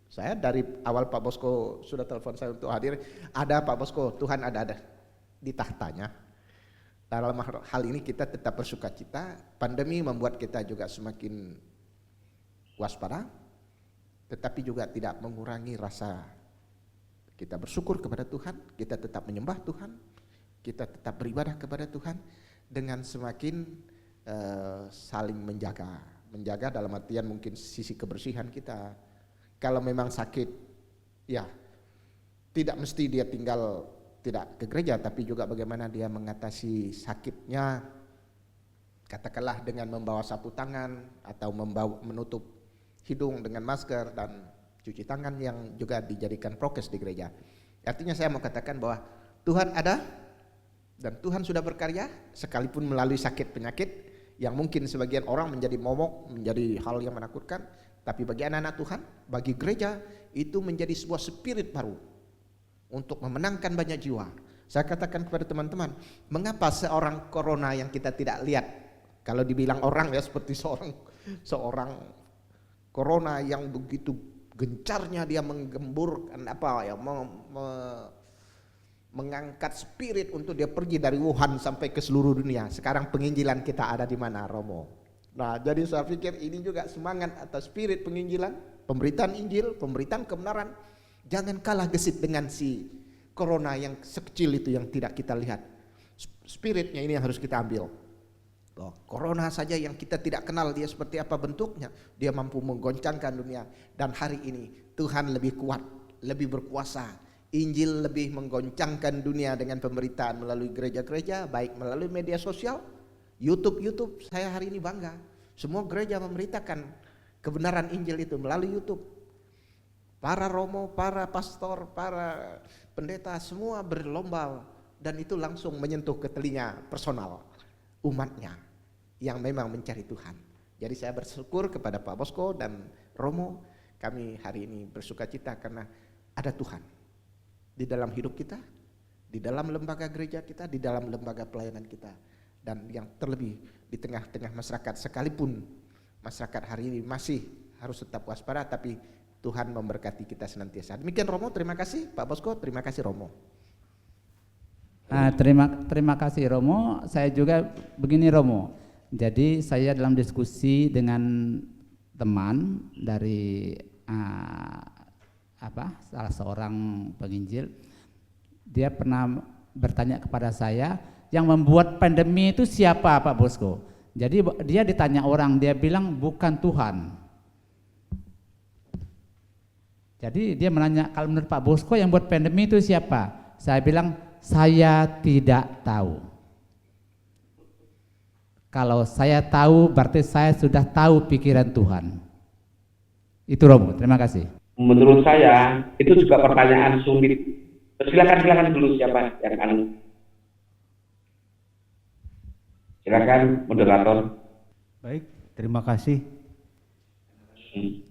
Saya dari awal Pak Bosko sudah telepon saya untuk hadir, ada Pak Bosko, Tuhan ada di tahtanya. Dalam hal ini kita tetap bersukacita. Pandemi membuat kita juga semakin waspada, tetapi juga tidak mengurangi rasa kita bersyukur kepada Tuhan, kita tetap menyembah Tuhan, kita tetap beribadah kepada Tuhan dengan semakin saling menjaga dalam artian mungkin sisi kebersihan kita. Kalau memang sakit, ya tidak mesti dia tinggal tidak ke gereja, tapi juga bagaimana dia mengatasi sakitnya, katakanlah dengan membawa sapu tangan atau menutup hidung dengan masker dan cuci tangan yang juga dijadikan prokes di gereja. Artinya saya mau katakan bahwa Tuhan ada dan Tuhan sudah berkarya sekalipun melalui sakit penyakit yang mungkin sebagian orang menjadi momok, menjadi hal yang menakutkan, tapi bagi anak-anak Tuhan, bagi gereja itu menjadi sebuah spirit baru untuk memenangkan banyak jiwa. Saya katakan kepada teman-teman, mengapa seorang corona yang kita tidak lihat, kalau dibilang orang ya seperti seorang corona yang begitu gencarnya dia menggemburkan mengangkat spirit untuk dia pergi dari Wuhan sampai ke seluruh dunia. Sekarang penginjilan kita ada di mana, Romo? Nah, jadi saya pikir ini juga semangat atau spirit penginjilan, pemberitaan Injil, pemberitaan kebenaran. Jangan kalah gesit dengan si corona yang sekecil itu yang tidak kita lihat. Spiritnya ini yang harus kita ambil. Loh, corona saja yang kita tidak kenal dia seperti apa bentuknya, dia mampu menggoncangkan dunia. Dan hari ini Tuhan lebih kuat, lebih berkuasa. Injil lebih menggoncangkan dunia dengan pemberitaan melalui gereja-gereja, baik melalui media sosial, YouTube. Saya hari ini bangga, semua gereja memberitakan kebenaran Injil itu melalui YouTube. Para romo, para pastor, para pendeta semua berlomba dan itu langsung menyentuh ke telinga personal umatnya yang memang mencari Tuhan. Jadi saya bersyukur kepada Pak Bosko dan Romo, kami hari ini bersukacita karena ada Tuhan di dalam hidup kita, di dalam lembaga gereja kita, di dalam lembaga pelayanan kita, dan yang terlebih di tengah-tengah masyarakat, sekalipun masyarakat hari ini masih harus tetap waspada, tapi Tuhan memberkati kita senantiasa. Demikian Romo, terima kasih Pak Bosko, terima kasih Romo. Terima kasih Romo. Saya juga begini Romo. Jadi saya dalam diskusi dengan teman dari salah seorang penginjil, dia pernah bertanya kepada saya, yang membuat pandemi itu siapa Pak Bosko? Jadi dia ditanya orang, dia bilang bukan Tuhan. Jadi dia menanya, kalau menurut Pak Bosko yang buat pandemi itu siapa? Saya bilang, saya tidak tahu. Kalau saya tahu berarti saya sudah tahu pikiran Tuhan. Itu Romo, terima kasih. Menurut saya itu juga pertanyaan sulit. Silakan dulu siapa yang anu. Silakan moderator. Baik, terima kasih.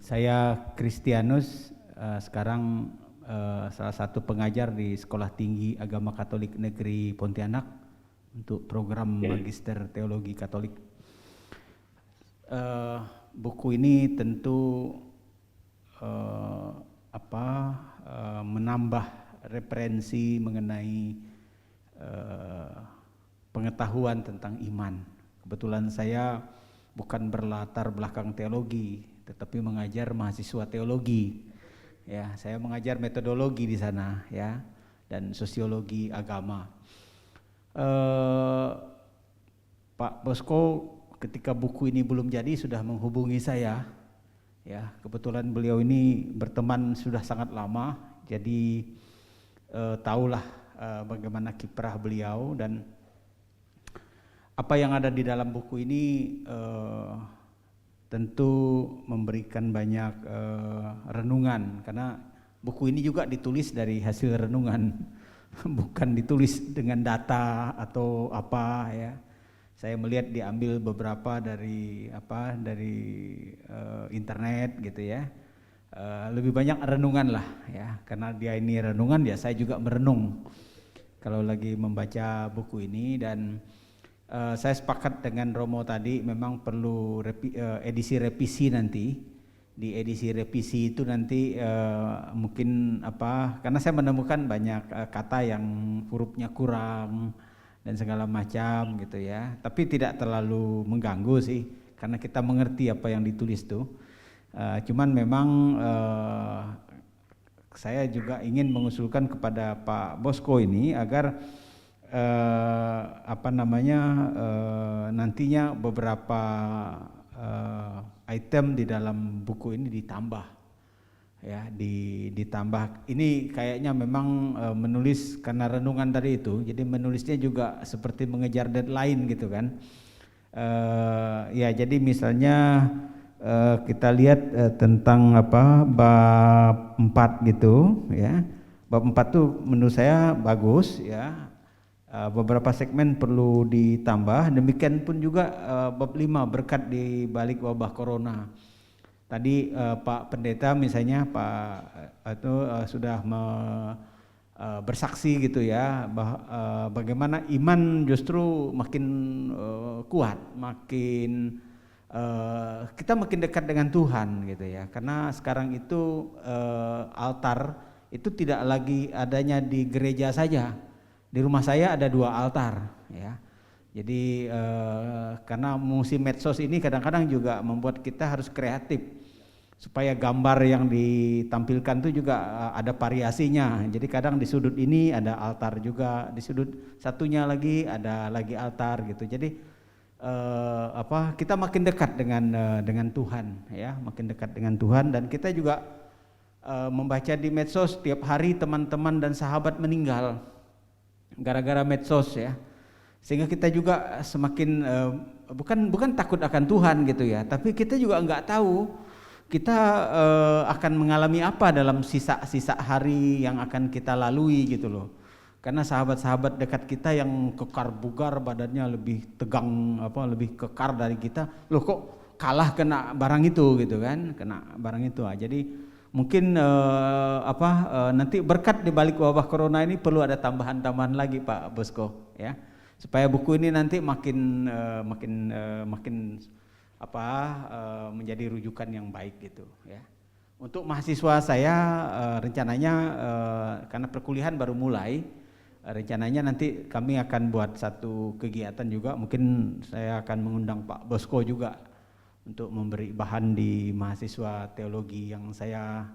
Saya Kristianus, sekarang salah satu pengajar di Sekolah Tinggi Agama Katolik Negeri Pontianak untuk program Magister Teologi Katolik. Buku ini tentu menambah referensi mengenai pengetahuan tentang iman. Kebetulan saya bukan berlatar belakang teologi, tetapi mengajar mahasiswa teologi. Ya, saya mengajar metodologi di sana, ya, dan sosiologi agama. Pak Bosko, ketika buku ini belum jadi sudah menghubungi saya. Ya, kebetulan beliau ini berteman sudah sangat lama, jadi tahulah bagaimana kiprah beliau dan apa yang ada di dalam buku ini tentu memberikan banyak renungan, karena buku ini juga ditulis dari hasil renungan, bukan ditulis dengan data atau apa ya. Saya melihat diambil beberapa dari internet gitu ya. Lebih banyak renungan lah ya, karena dia ini renungan ya, saya juga merenung kalau lagi membaca buku ini. Dan saya sepakat dengan Romo tadi, memang perlu edisi revisi nanti di edisi revisi itu nanti mungkin karena saya menemukan banyak kata yang hurufnya kurang dan segala macam gitu ya, tapi tidak terlalu mengganggu sih karena kita mengerti apa yang ditulis tuh. Cuman memang saya juga ingin mengusulkan kepada Pak Bosko ini agar nantinya beberapa item di dalam buku ini ditambah ya, ditambah. Ini kayaknya memang menulis karena renungan tadi itu, jadi menulisnya juga seperti mengejar deadline gitu kan. Ya jadi misalnya kita lihat tentang bab 4 gitu ya. Bab 4 tuh menurut saya bagus ya. Beberapa segmen perlu ditambah, demikian pun juga bab 5 berkat di balik wabah corona. Tadi Pak Pendeta misalnya sudah bersaksi gitu ya, bagaimana iman justru makin kuat, makin kita makin dekat dengan Tuhan gitu ya. Karena sekarang itu altar itu tidak lagi adanya di gereja saja. Di rumah saya ada 2 altar ya. Jadi karena musim medsos ini kadang-kadang juga membuat kita harus kreatif supaya gambar yang ditampilkan itu juga ada variasinya. Jadi kadang di sudut ini ada altar juga, di sudut satunya lagi ada lagi altar gitu. Jadi kita makin dekat dengan Tuhan ya, makin dekat dengan Tuhan. Dan kita juga membaca di medsos tiap hari teman-teman dan sahabat meninggal gara-gara medsos ya, sehingga kita juga semakin bukan takut akan Tuhan gitu ya, tapi kita juga nggak tahu kita akan mengalami apa dalam sisa-sisa hari yang akan kita lalui gitu loh. Karena sahabat-sahabat dekat kita yang kekar bugar, badannya lebih tegang lebih kekar dari kita, loh kok kalah kena barang itu gitu kan, kena barang itu. Jadi mungkin nanti berkat di balik wabah corona ini perlu ada tambahan-tambahan lagi Pak Bosko ya, supaya buku ini nanti makin menjadi rujukan yang baik gitu ya. Untuk mahasiswa saya rencananya karena perkuliahan baru mulai, rencananya nanti kami akan buat satu kegiatan juga, mungkin saya akan mengundang Pak Bosko juga untuk memberi bahan di mahasiswa teologi yang saya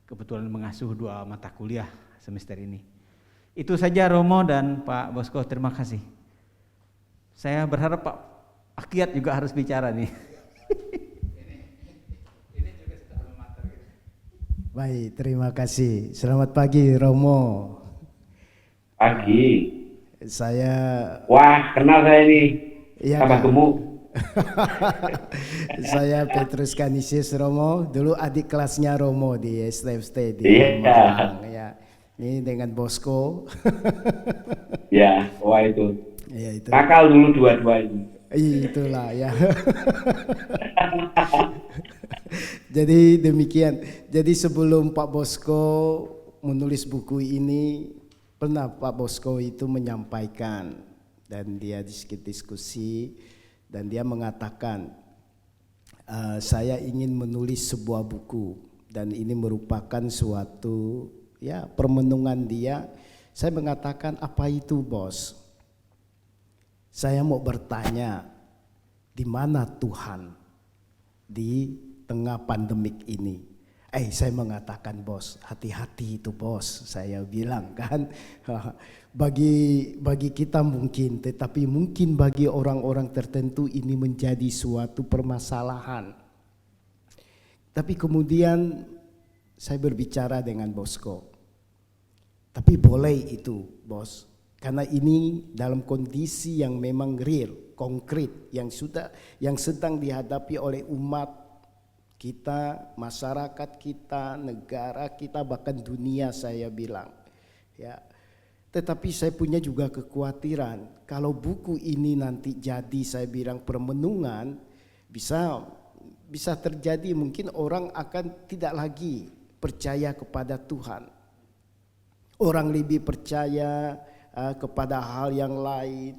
kebetulan mengasuh 2 mata kuliah semester ini. Itu saja Romo dan Pak Bosko, terima kasih. Saya berharap Pak Akyat juga harus bicara nih. Baik, terima kasih. Selamat pagi Romo. Pagi. Wah, kenal saya ini. Iya, Sahabat gemuk. Saya Petrus Kanisius Romo, dulu adik kelasnya Romo di STFST di Malang ya. Ini dengan Bosko. Ya, wah itu. Ya, itu. Nakal dulu dua-dua ini. Itulah ya. Jadi demikian. Jadi sebelum Pak Bosko menulis buku ini, pernah Pak Bosko itu menyampaikan dan dia diskusi. Dan dia mengatakan, saya ingin menulis sebuah buku dan ini merupakan suatu ya permenungan dia. Saya mengatakan, apa itu bos? Saya mau bertanya, di mana Tuhan di tengah pandemik ini? Saya mengatakan bos, hati-hati itu bos, saya bilang kan. Bagi kita mungkin, tetapi mungkin bagi orang-orang tertentu ini menjadi suatu permasalahan. Tapi kemudian saya berbicara dengan Bosko. Tapi boleh itu bos, karena ini dalam kondisi yang memang real, konkret, yang sedang dihadapi oleh umat kita, masyarakat kita, negara kita, bahkan dunia saya bilang ya. Tetapi saya punya juga kekhawatiran kalau buku ini nanti jadi, saya bilang permenungan, bisa terjadi mungkin orang akan tidak lagi percaya kepada Tuhan. Orang lebih percaya kepada hal yang lain,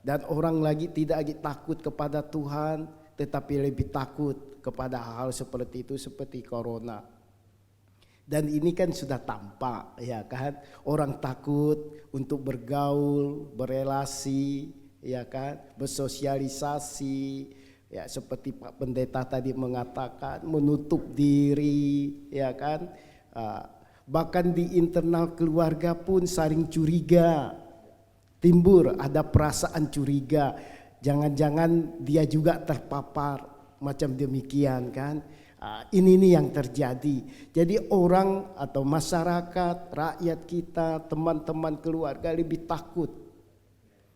dan orang lagi tidak lagi takut kepada Tuhan. tetapi lebih takut kepada hal-hal seperti itu, seperti corona. Dan ini kan sudah tampak, ya kan, orang takut untuk bergaul, berelasi, ya kan, bersosialisasi, ya seperti Pak Pendeta tadi mengatakan, menutup diri, ya kan. Bahkan di internal keluarga pun saling curiga, timbul ada perasaan curiga, jangan-jangan dia juga terpapar, macam demikian kan. Ini nih yang terjadi. Jadi orang atau masyarakat, rakyat kita, teman-teman keluarga lebih takut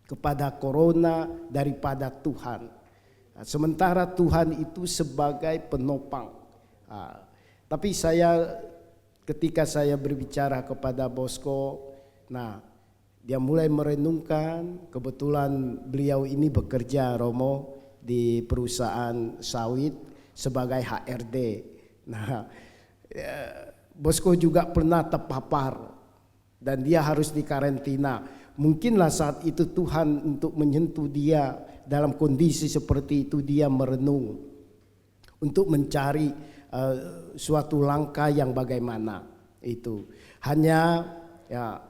kepada corona daripada Tuhan. Sementara Tuhan itu sebagai penopang. Tapi ketika saya berbicara kepada Bosco, nah dia mulai merenungkan, kebetulan beliau ini bekerja, Romo, di perusahaan sawit sebagai HRD. Nah, Bosco juga pernah terpapar dan dia harus dikarantina. Mungkinlah saat itu Tuhan untuk menyentuh dia dalam kondisi seperti itu, dia merenung untuk mencari suatu langkah yang bagaimana itu. Hanya ya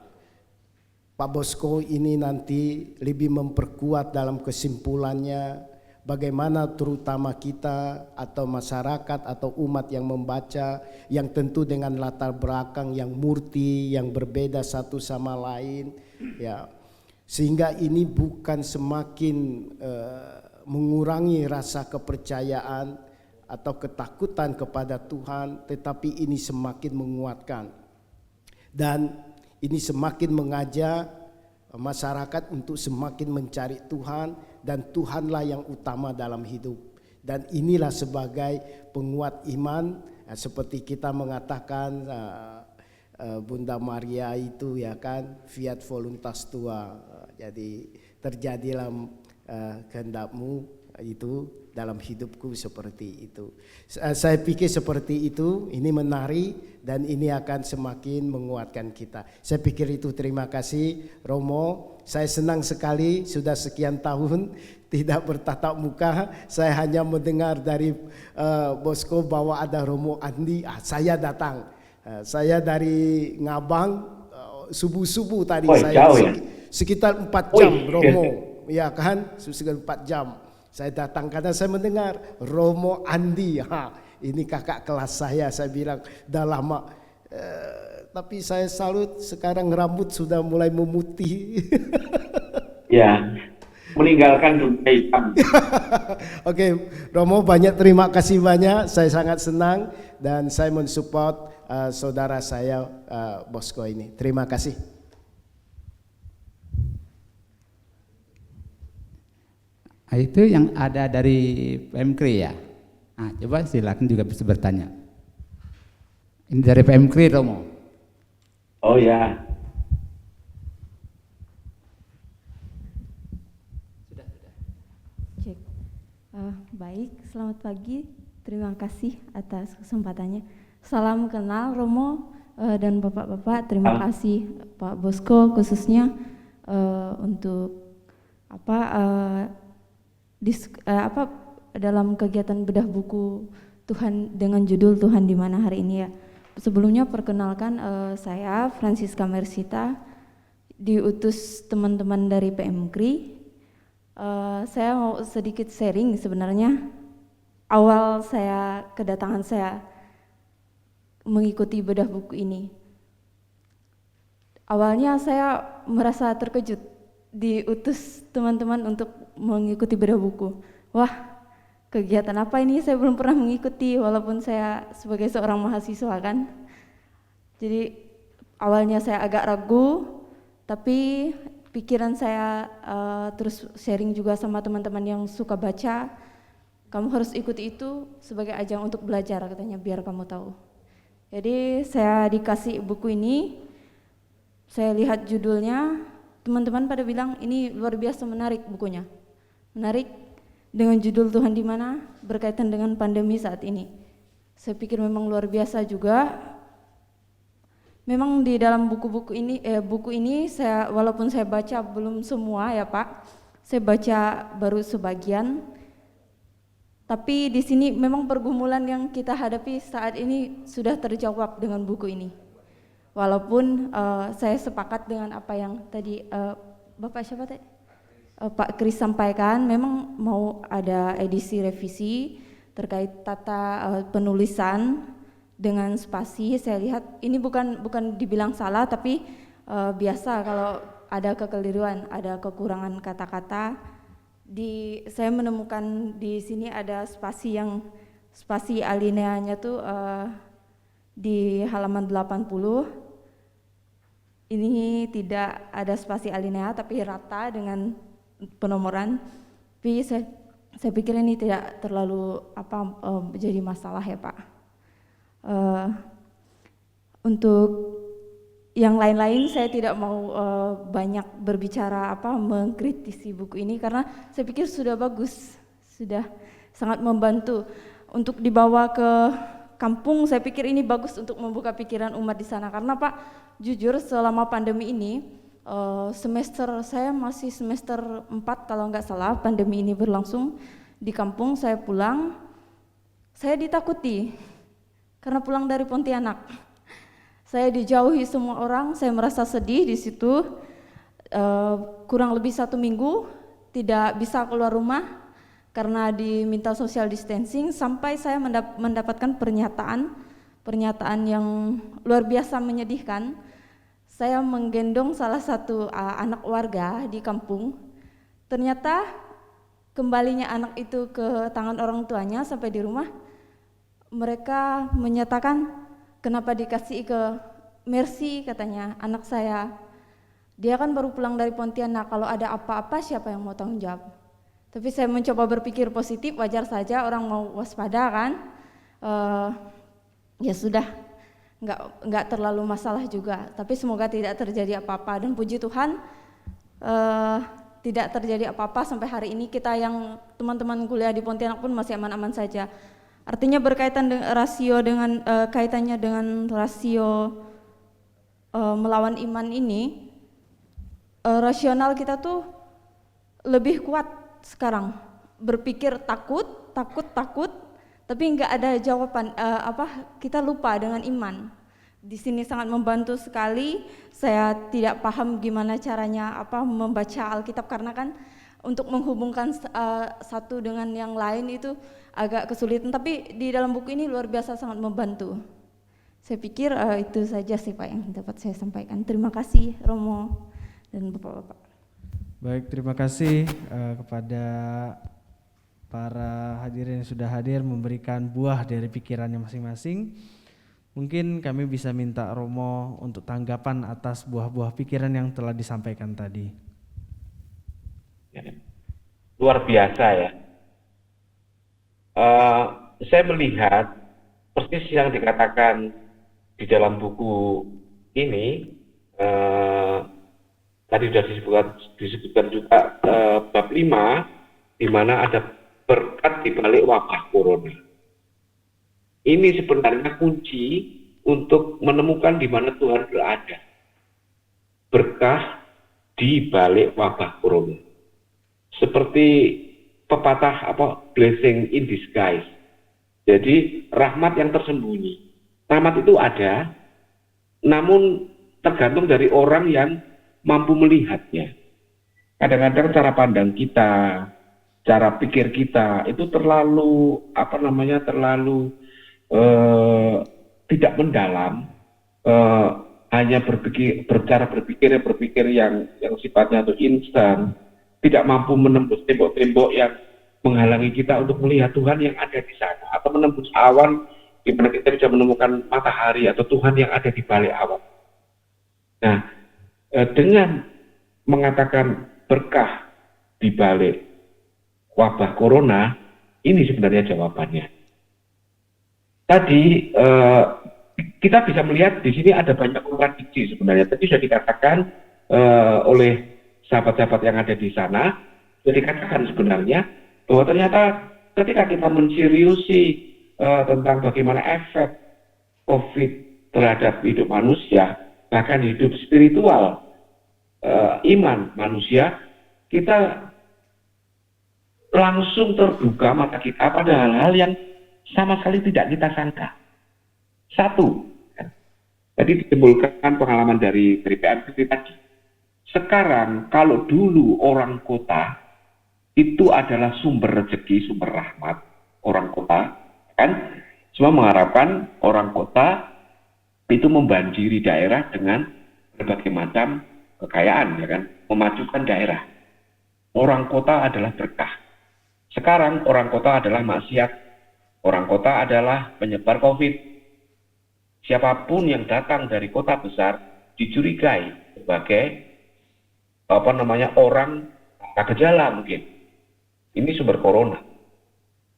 Pak Bosco ini nanti lebih memperkuat dalam kesimpulannya bagaimana terutama kita atau masyarakat atau umat yang membaca, yang tentu dengan latar belakang yang murti, yang berbeda satu sama lain, ya, sehingga ini bukan semakin mengurangi rasa kepercayaan atau ketakutan kepada Tuhan, tetapi ini semakin menguatkan dan ini semakin mengajak masyarakat untuk semakin mencari Tuhan, dan Tuhanlah yang utama dalam hidup. Dan inilah sebagai penguat iman, seperti kita mengatakan Bunda Maria itu, ya kan, fiat voluntas tua, jadi terjadilah kehendakmu itu dalam hidupku, seperti itu. Saya pikir seperti itu, ini menarik dan ini akan semakin menguatkan kita. Saya pikir itu. Terima kasih Romo. Saya senang sekali sudah sekian tahun tidak bertatap muka. Saya hanya mendengar dari Bosco bahwa ada Romo Andi. Saya datang. Saya dari Ngabang subuh-subuh tadi. Saya jauh ya? Sekitar 4 jam Romo, ya kan, sekitar 4 jam. Saya datang karena saya mendengar Romo Andi. Ini kakak kelas saya bilang dah lama. Tapi saya salut, sekarang rambut sudah mulai memutih. Ya, meninggalkan dunia hitam. Oke, Romo, banyak terima kasih banyak. Saya sangat senang dan saya mensupport saudara saya Bosco ini. Terima kasih. Itu yang ada dari PMKRI ya. Nah, coba silakan juga bisa bertanya. Ini dari PMKRI, Romo. Oh ya. Sudah. Cek. Baik, selamat pagi. Terima kasih atas kesempatannya. Salam kenal Romo dan Bapak-bapak. Terima kasih Pak Bosco khususnya untuk dalam kegiatan bedah buku Tuhan dengan judul Tuhan di Mana hari ini ya. Sebelumnya perkenalkan saya Francisca Mersita, diutus teman-teman dari PMKRI. Saya mau sedikit sharing sebenarnya. Awal kedatangan saya mengikuti bedah buku ini. Awalnya saya merasa terkejut diutus teman-teman untuk mengikuti bedah buku. Wah, kegiatan apa ini? Saya belum pernah mengikuti walaupun saya sebagai seorang mahasiswa kan. Jadi awalnya saya agak ragu, tapi pikiran saya terus sharing juga sama teman-teman yang suka baca. Kamu harus ikuti itu sebagai ajang untuk belajar katanya, biar kamu tahu. Jadi saya dikasih buku ini, saya lihat judulnya, teman-teman pada bilang ini luar biasa menarik bukunya. Menarik dengan judul Tuhan di Mana berkaitan dengan pandemi saat ini. Saya pikir memang luar biasa juga. Memang di dalam buku ini saya walaupun saya baca belum semua ya Pak. Saya baca baru sebagian. Tapi di sini memang pergumulan yang kita hadapi saat ini sudah terjawab dengan buku ini. Walaupun saya sepakat dengan apa yang tadi Bapak siapa tadi? Pak Kris sampaikan, memang mau ada edisi revisi terkait tata penulisan dengan spasi. Saya lihat ini bukan dibilang salah, tapi biasa kalau ada kekeliruan, ada kekurangan kata-kata. Saya menemukan di sini ada spasi alineanya tuh di halaman 80. Ini tidak ada spasi alinea tapi rata dengan penomoran. Tapi saya pikir ini tidak terlalu jadi masalah ya Pak. Untuk yang lain-lain saya tidak mau banyak berbicara mengkritisi buku ini karena saya pikir sudah bagus, sudah sangat membantu untuk dibawa ke kampung. Saya pikir ini bagus untuk membuka pikiran umat di sana karena Pak, jujur selama pandemi ini saya masih semester 4 kalau nggak salah pandemi ini berlangsung di kampung. Saya pulang, saya ditakuti karena pulang dari Pontianak. Saya dijauhi semua orang, saya merasa sedih di situ. Kurang lebih 1 minggu tidak bisa keluar rumah karena diminta social distancing, sampai saya mendapatkan pernyataan yang luar biasa menyedihkan. Saya menggendong salah satu anak warga di kampung. Ternyata kembalinya anak itu ke tangan orang tuanya sampai di rumah, mereka menyatakan, kenapa dikasih ke Mercy, katanya anak saya. Dia kan baru pulang dari Pontianak, kalau ada apa-apa siapa yang mau tanggung jawab? Tapi saya mencoba berpikir positif, wajar saja orang mau waspada kan. Ya sudah, nggak terlalu masalah juga. Tapi semoga tidak terjadi apa-apa, dan puji Tuhan tidak terjadi apa-apa sampai hari ini. Kita yang teman-teman kuliah di Pontianak pun masih aman-aman saja. Artinya berkaitan dengan kaitannya dengan rasio melawan iman ini, rasional kita tuh lebih kuat sekarang. Berpikir takut, tapi nggak ada jawaban. Kita lupa dengan iman. Di sini sangat membantu sekali. Saya tidak paham gimana caranya membaca Alkitab karena kan untuk menghubungkan satu dengan yang lain itu agak kesulitan, tapi di dalam buku ini luar biasa sangat membantu. Saya pikir itu saja sih Pak yang dapat saya sampaikan. Terima kasih Romo dan Bapak-Bapak. Baik, terima kasih kepada para hadirin yang sudah hadir memberikan buah dari pikirannya masing-masing. Mungkin kami bisa minta Romo untuk tanggapan atas buah-buah pikiran yang telah disampaikan tadi. Luar biasa ya. Saya melihat persis yang dikatakan di dalam buku ini, tadi sudah disebutkan juga bab 5, di mana ada berkat di balik wabah corona. Ini sebenarnya kunci untuk menemukan di mana Tuhan berada. Berkah di balik wabah corona. Seperti pepatah blessing in disguise. Jadi rahmat yang tersembunyi. Rahmat itu ada, namun tergantung dari orang yang mampu melihatnya. Kadang-kadang cara pandang kita, cara pikir kita itu terlalu tidak mendalam, hanya berpikir yang sifatnya itu instan, tidak mampu menembus tembok-tembok yang menghalangi kita untuk melihat Tuhan yang ada di sana, atau menembus awan di mana kita bisa menemukan matahari atau Tuhan yang ada di balik awan. Nah, dengan mengatakan berkah di balik wabah corona, ini sebenarnya jawabannya. Tadi kita bisa melihat di sini ada banyak kontradiksi sebenarnya. Tadi sudah dikatakan oleh sahabat-sahabat yang ada di sana, sudah dikatakan sebenarnya bahwa ternyata ketika kita menseriusi tentang bagaimana efek COVID terhadap hidup manusia, bahkan hidup spiritual, iman manusia, kita langsung terbuka mata kita pada hal-hal yang sama sekali tidak kita sangka. Satu, tadi ditimbulkan pengalaman dari PMPP tadi. Sekarang kalau dulu orang kota itu adalah sumber rezeki, sumber rahmat orang kota, kan? Semua mengharapkan orang kota itu membanjiri daerah dengan berbagai macam kekayaan, ya kan? Memajukan daerah. Orang kota adalah berkah. Sekarang orang kota adalah maksiat. Orang kota adalah penyebar COVID. Siapapun yang datang dari kota besar dicurigai sebagai orang tanpa gejala mungkin. Ini sumber corona.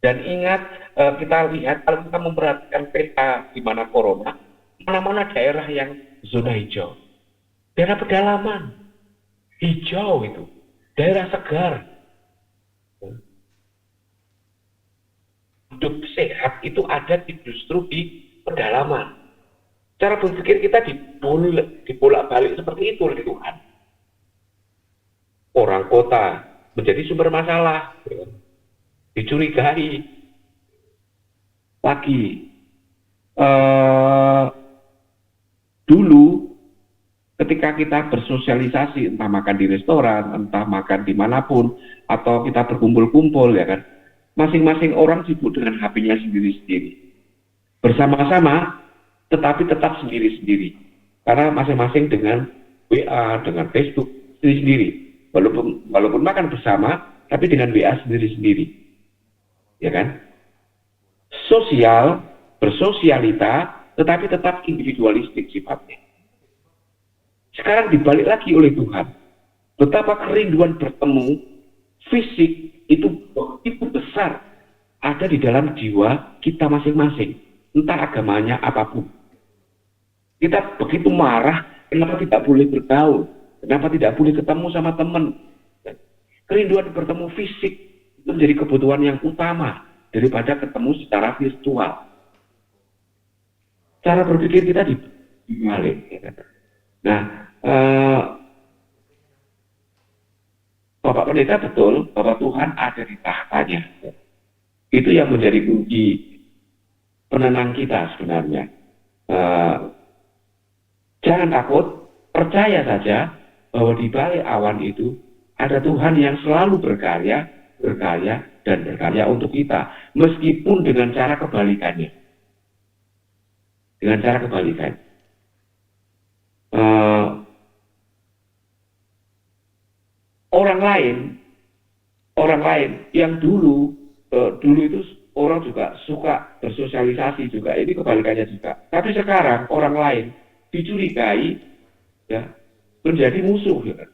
Dan ingat, kita lihat kalau kita memperhatikan peta di mana corona, mana-mana daerah yang zona hijau. Daerah pedalaman, hijau itu. Daerah segar. Hidup sehat itu ada justru di pedalaman. Cara berpikir kita dibolak-balik seperti itu oleh Tuhan. Orang kota menjadi sumber masalah, dicurigai. Lagi, dulu ketika kita bersosialisasi, entah makan di restoran, entah makan dimanapun, atau kita berkumpul-kumpul, ya kan, masing-masing orang sibuk dengan HP-nya sendiri-sendiri. Bersama-sama, tetapi tetap sendiri-sendiri. Karena masing-masing dengan WA, dengan Facebook, sendiri-sendiri. Walaupun makan bersama, tapi dengan WA sendiri-sendiri. Ya kan? Sosial, bersosialita, tetapi tetap individualistik sifatnya. Sekarang dibalik lagi oleh Tuhan. Betapa kerinduan bertemu fisik itu begitu besar ada di dalam jiwa kita masing-masing. Entah agamanya apapun. Kita begitu marah, kenapa tidak boleh bergaul? Kenapa tidak boleh ketemu sama teman? Kerinduan bertemu fisik itu menjadi kebutuhan yang utama daripada ketemu secara virtual. Cara berpikir kita dibalik. Nah, Bapak Pendeta betul bahwa Tuhan ada di tahtanya. Itu yang menjadi kunci penenang kita sebenarnya. Jangan takut, percaya saja bahwa di balik awan itu ada Tuhan yang selalu berkarya dan berkarya untuk kita, meskipun dengan cara kebalikannya. Dengan cara kebalikan. Orang lain yang dulu itu orang juga suka bersosialisasi juga, ini kebalikannya juga. Tapi sekarang orang lain dicurigai, ya, menjadi musuh, ya.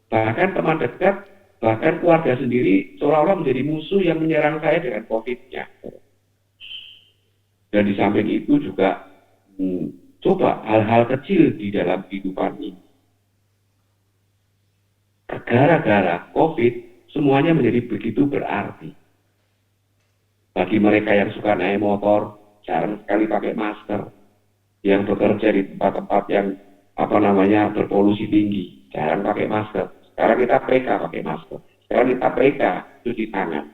Bahkan teman dekat, bahkan keluarga sendiri seolah-olah menjadi musuh yang menyerang saya dengan COVID-nya. Dan di samping itu juga coba hal-hal kecil di dalam kehidupan ini. Gara-gara COVID, semuanya menjadi begitu berarti. Bagi mereka yang suka naik motor, jarang sekali pakai masker. Yang bekerja di tempat-tempat yang berpolusi tinggi, jarang pakai masker. Sekarang kita PK pakai masker. Sekarang kita PK cuci tangan.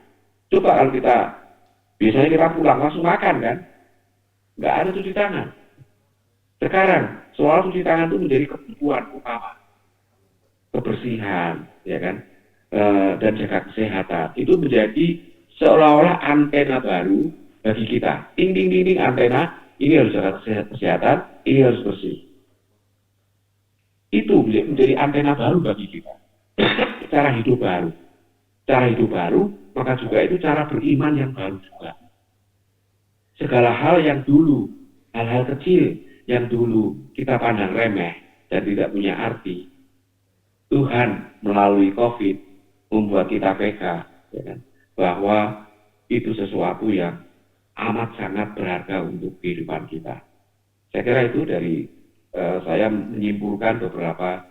Coba kalau biasanya kita pulang langsung makan kan? Nggak ada cuci tangan. Sekarang soal cuci tangan itu menjadi kebutuhan utama. Kebersihan, ya kan? Dan jaga kesehatan. Itu menjadi seolah-olah antena baru bagi kita. Ding ding ding ding, antena, ini harus jaga kesehatan, ini harus bersih. Itu menjadi antena baru bagi kita. Cara hidup baru. Cara hidup baru, maka juga itu cara beriman yang baru juga. Segala hal yang dulu, hal-hal kecil yang dulu kita pandang remeh dan tidak punya arti, Tuhan melalui COVID membuat kita PK, ya kan? Bahwa itu sesuatu yang amat sangat berharga untuk kehidupan kita. Saya kira itu dari saya menyimpulkan beberapa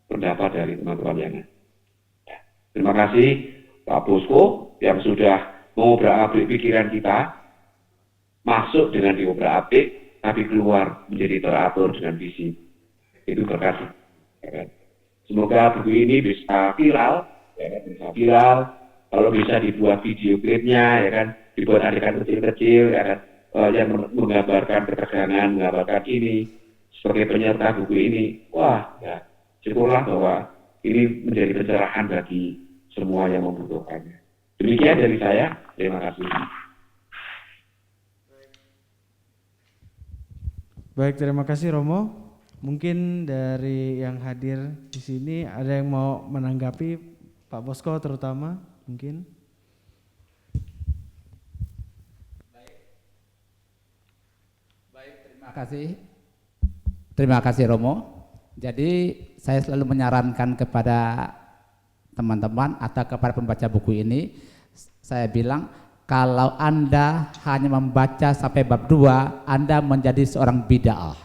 pendapat dari teman-teman yang ada. Terima kasih Pak Bosco yang sudah mengobrak-abrik pikiran kita, masuk dengan diobrak-abrik, tapi keluar menjadi teratur dengan visi. Itu berkat. Ya kan? Semoga buku ini bisa viral, ya kan? Bisa viral, kalau bisa dibuat video klipnya, ya kan, dibuat adegan kecil-kecil, ya kan, yang menggambarkan ketegangan, menggambarkan ini sebagai penyerta buku ini. Wah, ya, syukurlah bahwa ini menjadi pencerahan bagi semua yang membutuhkannya. Demikian dari saya, terima kasih. Baik, terima kasih Romo. Mungkin dari yang hadir di sini ada yang mau menanggapi Pak Bosco terutama mungkin. Terima kasih Romo. Jadi saya selalu menyarankan kepada teman-teman atau kepada pembaca buku ini, saya bilang kalau Anda hanya membaca sampai bab 2, Anda menjadi seorang bid'ah.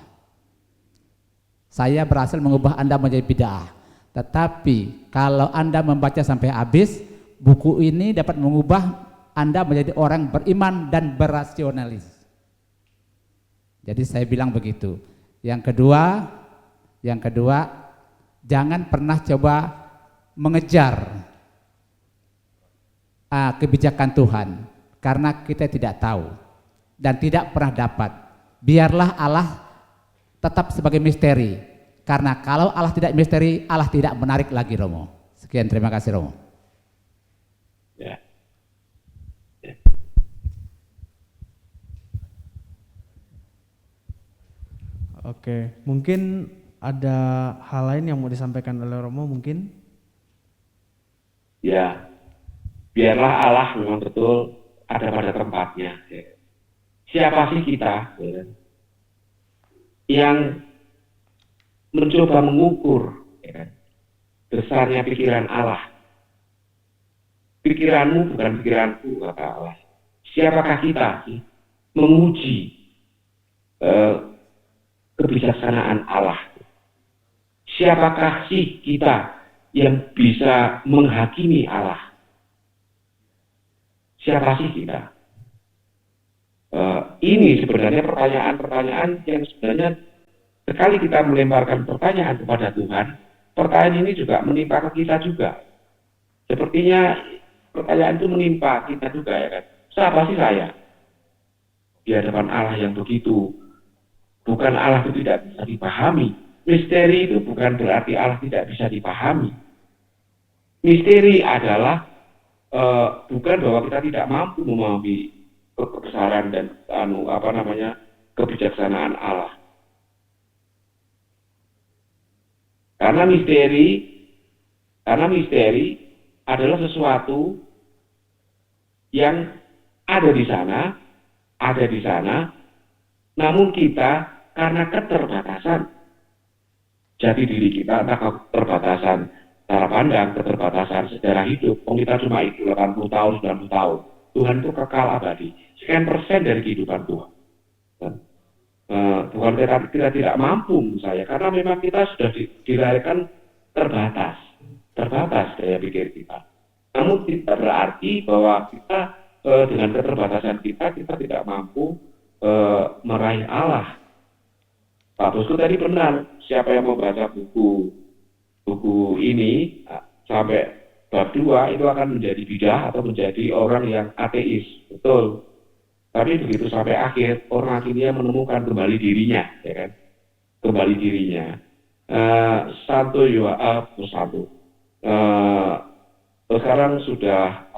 Saya berhasil mengubah Anda menjadi bid'ah. Tetapi kalau Anda membaca sampai habis, buku ini dapat mengubah Anda menjadi orang beriman dan berasionalis. Jadi saya bilang begitu. Yang kedua, jangan pernah coba mengejar kebijakan Tuhan, karena kita tidak tahu dan tidak pernah dapat. Biarlah Allah tetap sebagai misteri, karena kalau Allah tidak misteri, Allah tidak menarik lagi Romo. Sekian, terima kasih Romo. Ya. Oke, mungkin ada hal lain yang mau disampaikan oleh Romo mungkin? Ya, biarlah Allah memang betul ada pada tempatnya. Ya. Siapa sih kita, ya, yang mencoba mengukur, ya, besarnya pikiran Allah? Pikiranmu bukan pikiranku, kata Allah. Siapakah kita sih menguji kebijaksanaan Allah? Siapakah sih kita yang bisa menghakimi Allah? Siapa sih kita? Ini sebenarnya pertanyaan-pertanyaan yang sebenarnya sekali kita melemparkan pertanyaan kepada Tuhan, pertanyaan ini juga menimpa ke kita juga. Sepertinya pertanyaan itu menimpa kita juga, ya kan? Siapa sih saya di hadapan Allah yang begitu? Bukan Allah itu tidak bisa dipahami. Misteri itu bukan berarti Allah tidak bisa dipahami. Misteri adalah bukan bahwa kita tidak mampu memahami kebesaran dan kebijaksanaan Allah. Karena misteri adalah sesuatu yang ada di sana, namun kita karena keterbatasan jati diri kita, entah keterbatasan cara pandang, keterbatasan sejarah hidup, kita cuma itu 80 tahun, 90 tahun. Tuhan itu kekal abadi. Sekian persen dari kehidupan Tuhan. Bukan kita tidak mampu saya, karena memang kita sudah dilahirkan terbatas daya pikir kita. Namun tidak berarti bahwa kita dengan keterbatasan kita tidak mampu meraih Allah. Pak Bosco tadi benar, siapa yang membaca buku ini sampai bab 2 itu akan menjadi bid'ah atau menjadi orang yang ateis, betul. Tapi begitu sampai akhir, orang akhirnya menemukan kembali dirinya, ya kan? Kembali dirinya. Sekarang sudah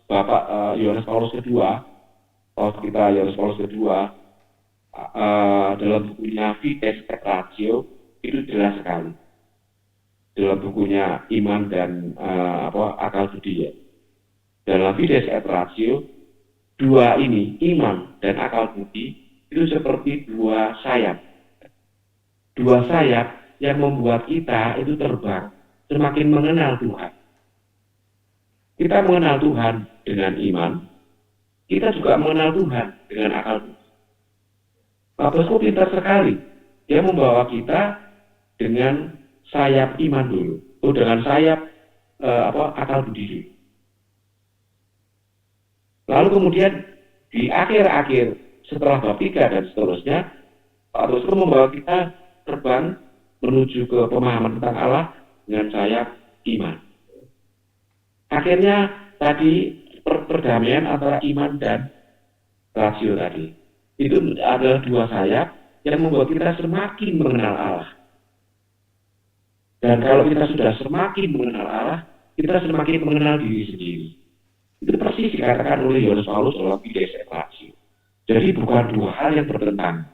Bapak Yohanes Paulus kedua, Yohanes Paulus kedua, dalam bukunya Fides et Ratio itu jelas sekali. Dalam bukunya Iman dan Akal Budi, ya. Dalam Fides et Ratio, dua ini, iman dan akal budi, itu seperti dua sayap. Dua sayap yang membuat kita itu terbang, semakin mengenal Tuhan. Kita mengenal Tuhan dengan iman, kita juga mengenal Tuhan dengan akal budi. Pak Bosco pintar sekali. Dia membawa kita dengan sayap iman dulu, dengan sayap akal budi dulu. Lalu kemudian di akhir-akhir setelah bab 3 dan seterusnya, Pak Bosco membawa kita terbang menuju ke pemahaman tentang Allah dengan sayap iman. Akhirnya tadi perdamaian antara iman dan rasio tadi. Itu adalah dua sayap yang membuat kita semakin mengenal Allah. Dan kalau kita sudah semakin mengenal Allah, kita semakin mengenal diri sendiri. Itu persis dikatakan oleh Yohanes Paulus dalam Fides et Ratio. Jadi bukan dua hal yang bertentangan.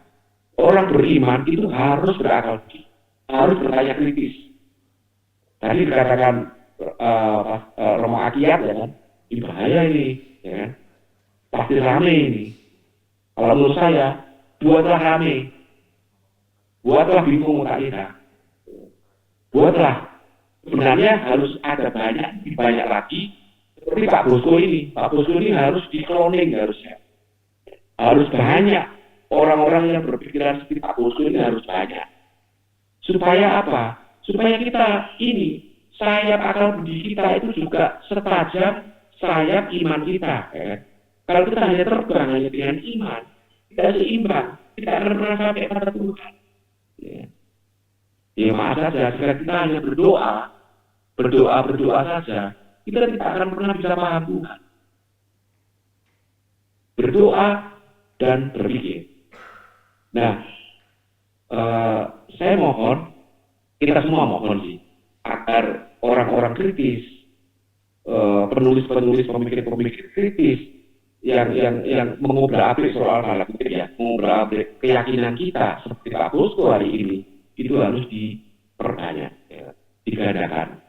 Orang beriman itu harus berakal budi, harus bertanya kritis. Tadi dikatakan Romo Akiat, ya kan, ini bahaya ini, ya kan, pasti rame ini. Kalau menurut saya, buatlah rame, buatlah bingung otak kita, buatlah. Sebenarnya harus ada banyak lagi. Seperti Pak Bosco ini harus di cloning harusnya. Harus banyak orang-orang yang berpikiran seperti Pak Bosco ini harus banyak. Supaya apa? Supaya kita ini sayap akal budi kita itu juga setajam sayap iman kita. Ya. Kalau kita hanya terbang hanya dengan iman, tidak seimbang, tidak akan pernah sampai pada Tuhan. Ya. Ya maaf saja, jika kita hanya berdoa saja, kita tidak akan pernah bisa paham Tuhan. Berdoa dan berpikir. Nah, saya mohon, kita semua mohon sih, agar orang-orang kritis, penulis-penulis, pemikir-pemikir kritis, yang mengobrak-abrik soal hal itu ya, mengobrak-abrik keyakinan kita seperti Pak Bosco hari ini, itu harus diperbanyak, ya, digandakan,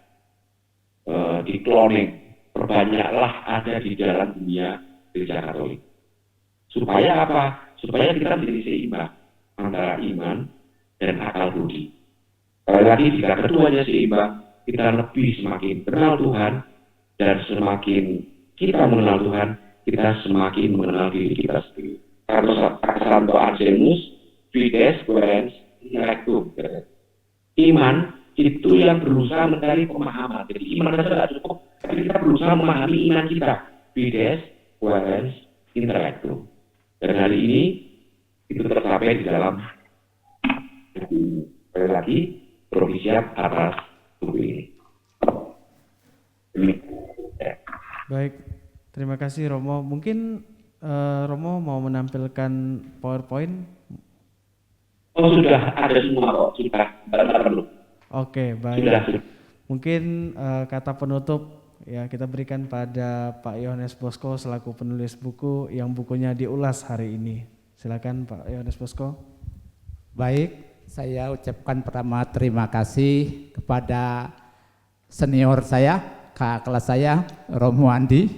di cloning, perbanyaklah ada di dalam dunia Gereja Katolik. Supaya apa? Supaya kita menjadi seimbang antara iman dan akal budi. Sekali lagi, jika keduanya seimbang, kita lebih semakin kenal Tuhan, dan semakin kita mengenal Tuhan, kita semakin mengenal diri kita sendiri. Karena Santo Anselmus, Fides, Quaerens, Intellectum. Iman itu yang berusaha mencari pemahaman. Jadi iman saja tidak cukup, tapi kita berusaha memahami iman kita. Fides, Quaerens, Intellectum. Dan hari ini itu tercapai di dalam buku, sekali lagi, Provisiat atas buku ini. Baik, terima kasih Romo. Mungkin Romo mau menampilkan PowerPoint. Oh sudah ada semua kok, sudah perlu. Oke, baik. Sudah. Mungkin kata penutup ya kita berikan pada Pak Yohanes Bosco selaku penulis buku yang bukunya diulas hari ini. Silakan Pak Yohanes Bosco. Baik, saya ucapkan pertama terima kasih kepada senior saya, kakak kelas saya, Romo Andi.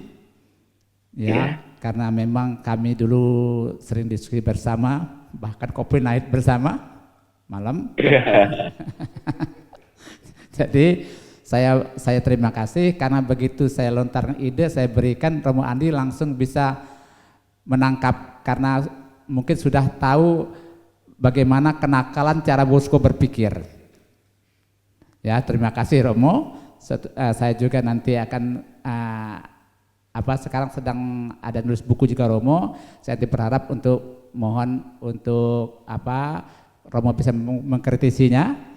Ya, karena memang kami dulu sering diskusi bersama, bahkan kopi night bersama malam. Jadi saya terima kasih karena begitu saya lontarkan ide, saya berikan, Romo Andi langsung bisa menangkap karena mungkin sudah tahu bagaimana kenakalan cara Bosco berpikir. Ya, terima kasih Romo. Saya juga nanti akan sekarang sedang ada nulis buku juga Romo. Saya berharap mohon untuk Romo bisa mengkritisinya.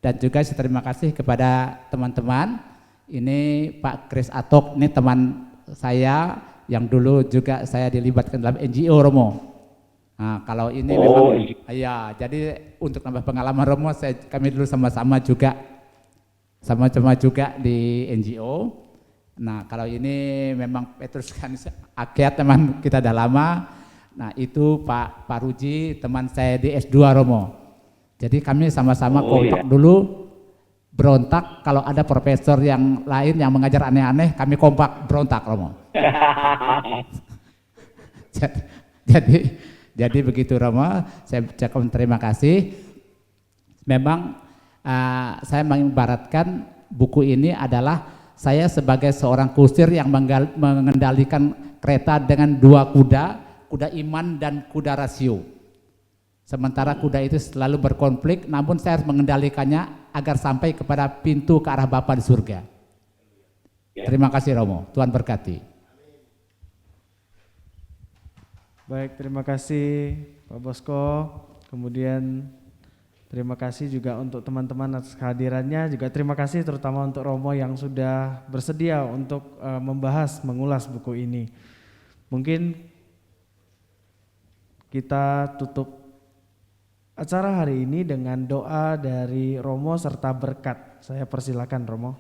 Dan juga saya terima kasih kepada teman-teman. Ini Pak Chris Atok, ini teman saya yang dulu juga saya dilibatkan dalam NGO Romo. Nah, kalau ini memang ya, jadi untuk nambah pengalaman Romo, kami dulu sama-sama juga di NGO. Nah, kalau ini memang Petrus kan Akiat teman kita dah lama. Nah, itu Pak Ruji teman saya di S2 Romo. Jadi kami sama-sama kompak dulu berontak kalau ada profesor yang lain yang mengajar aneh-aneh, kami kompak berontak Romo. Jadi begitu Romo, saya ucapkan terima kasih. Memang saya mengibaratkan buku ini adalah saya sebagai seorang kusir yang mengendalikan kereta dengan dua kuda iman dan kuda rasio. Sementara kuda itu selalu berkonflik, namun saya harus mengendalikannya agar sampai kepada pintu ke arah Bapa di surga. Terima kasih Romo, Tuhan berkati. Baik, terima kasih Pak Bosco. Kemudian Terima kasih juga untuk teman-teman atas kehadirannya, juga terima kasih terutama untuk Romo yang sudah bersedia untuk mengulas buku ini. Mungkin kita tutup acara hari ini dengan doa dari Romo serta berkat. Saya persilakan Romo.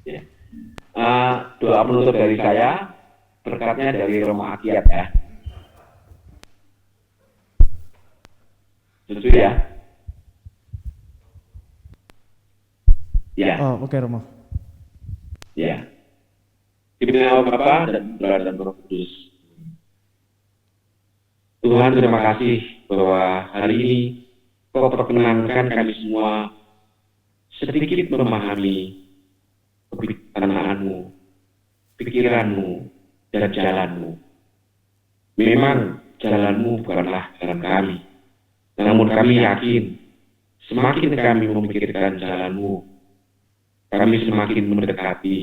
Ya. Doa penutup dari saya, berkatnya dari Romo Akiat ya. Setuju ya? Ya. Oh, oke Romo. Ya. Dipimpin oleh Bapa dan Putra dan Roh Kudus. Tuhan, terima kasih bahwa hari ini Kau perkenankan kami semua sedikit memahami kebijaksanaan-Mu, pikiran-Mu, dan jalan-Mu. Memang jalan-Mu bukanlah jalan kami, namun kami yakin semakin kami memikirkan jalan-Mu, kami semakin mendekati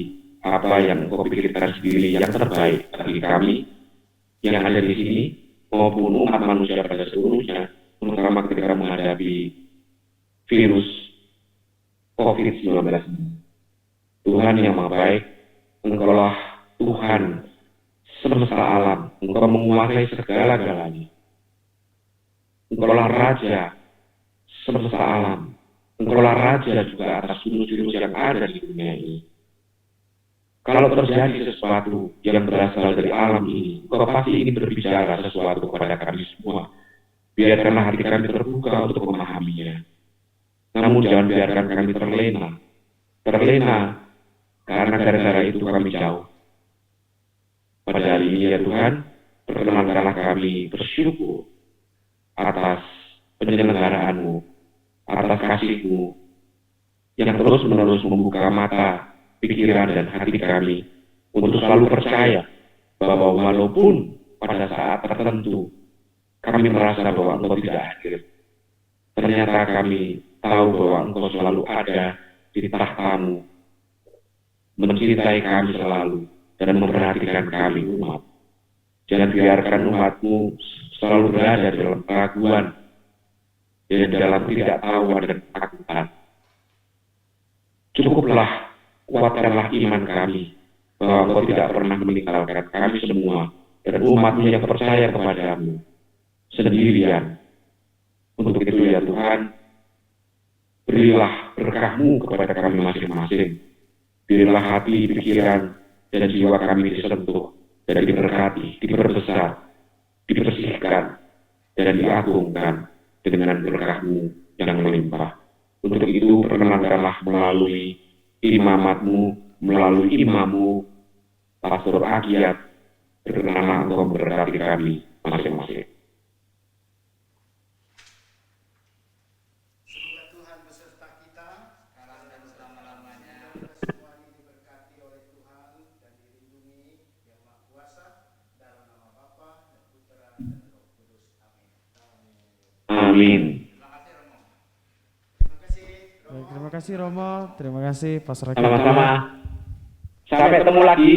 apa yang Kau pikirkan sendiri yang terbaik bagi kami yang ada di sini maupun umat manusia pada seluruhnya, terutama ketika menghadapi virus COVID-19 ini. Tuhan yang Maha Baik, Engkaulah Tuhan semesta alam, Engkau menguasai segala-galanya. Engkaulah Raja semesta alam, Engkaulah Raja juga atas jurus-jurus yang ada di dunia ini. Kalau terjadi sesuatu yang berasal dari alam ini, Engkau pasti ingin berbicara sesuatu kepada kami semua. Biarkanlah hati kami terbuka untuk memahaminya. Namun jangan biarkan kami terlena, karena gara-gara itu kami jauh. Pada hari ini ya Tuhan, perkenankanlah kami bersyukur atas penyelenggaraanmu, atas kasih-Mu yang terus-menerus membuka mata, pikiran dan hati kami untuk selalu percaya bahwa walaupun pada saat tertentu kami merasa bahwa Engkau tidak hadir, ternyata kami tahu bahwa Engkau selalu ada di tahta-Mu, mencintai kami selalu dan memperhatikan kami umat. Jangan biarkan umat-Mu selalu berada dalam keraguan dan dalam tidak tahu dan ketakutan. Cukuplah, kuatkanlah iman kami bahwa Engkau tidak pernah meninggalkan kami semua dan umat-Mu yang percaya kepadamu sendirian. Untuk itu ya Tuhan, berilah berkah-Mu kepada kami masing-masing. Berilah hati, pikiran, dan jiwa kami disentuh dan diberkati, diperbesar, dibersihkan, dan diagungkan dengan berkah-Mu yang melimpah. Untuk itu perkenankanlah melalui imamat-Mu, melalui imam-Mu, Pastor Akiat, berkenanlah Engkau memberkati kami masing-masing. Semoga Tuhan beserta kita sekarang dan selama-lamanya. Kita semua diberkati oleh Tuhan dan dilindungi yang Maha Kuasa dalam nama Bapa dan Putra dan Roh Kudus. Amin. Amin. Baik, terima kasih Romo, terima kasih Pastor Akiat. Sama-sama. Sampai ketemu lagi.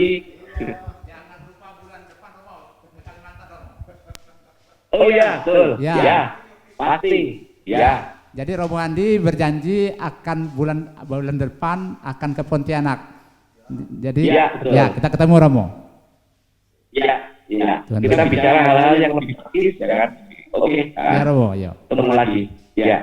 Oh iya, betul. Ya. Ya, pasti. Ya. Jadi Romo Andi berjanji akan bulan depan akan ke Pontianak. Jadi Ya, betul. ya kita ketemu Romo. Ya, ya. Tuhan Kita berkati. bicara hal-hal yang lebih praktis, ya kan? Oke. Ya Romo, yuk. Ketemu lagi. Ya.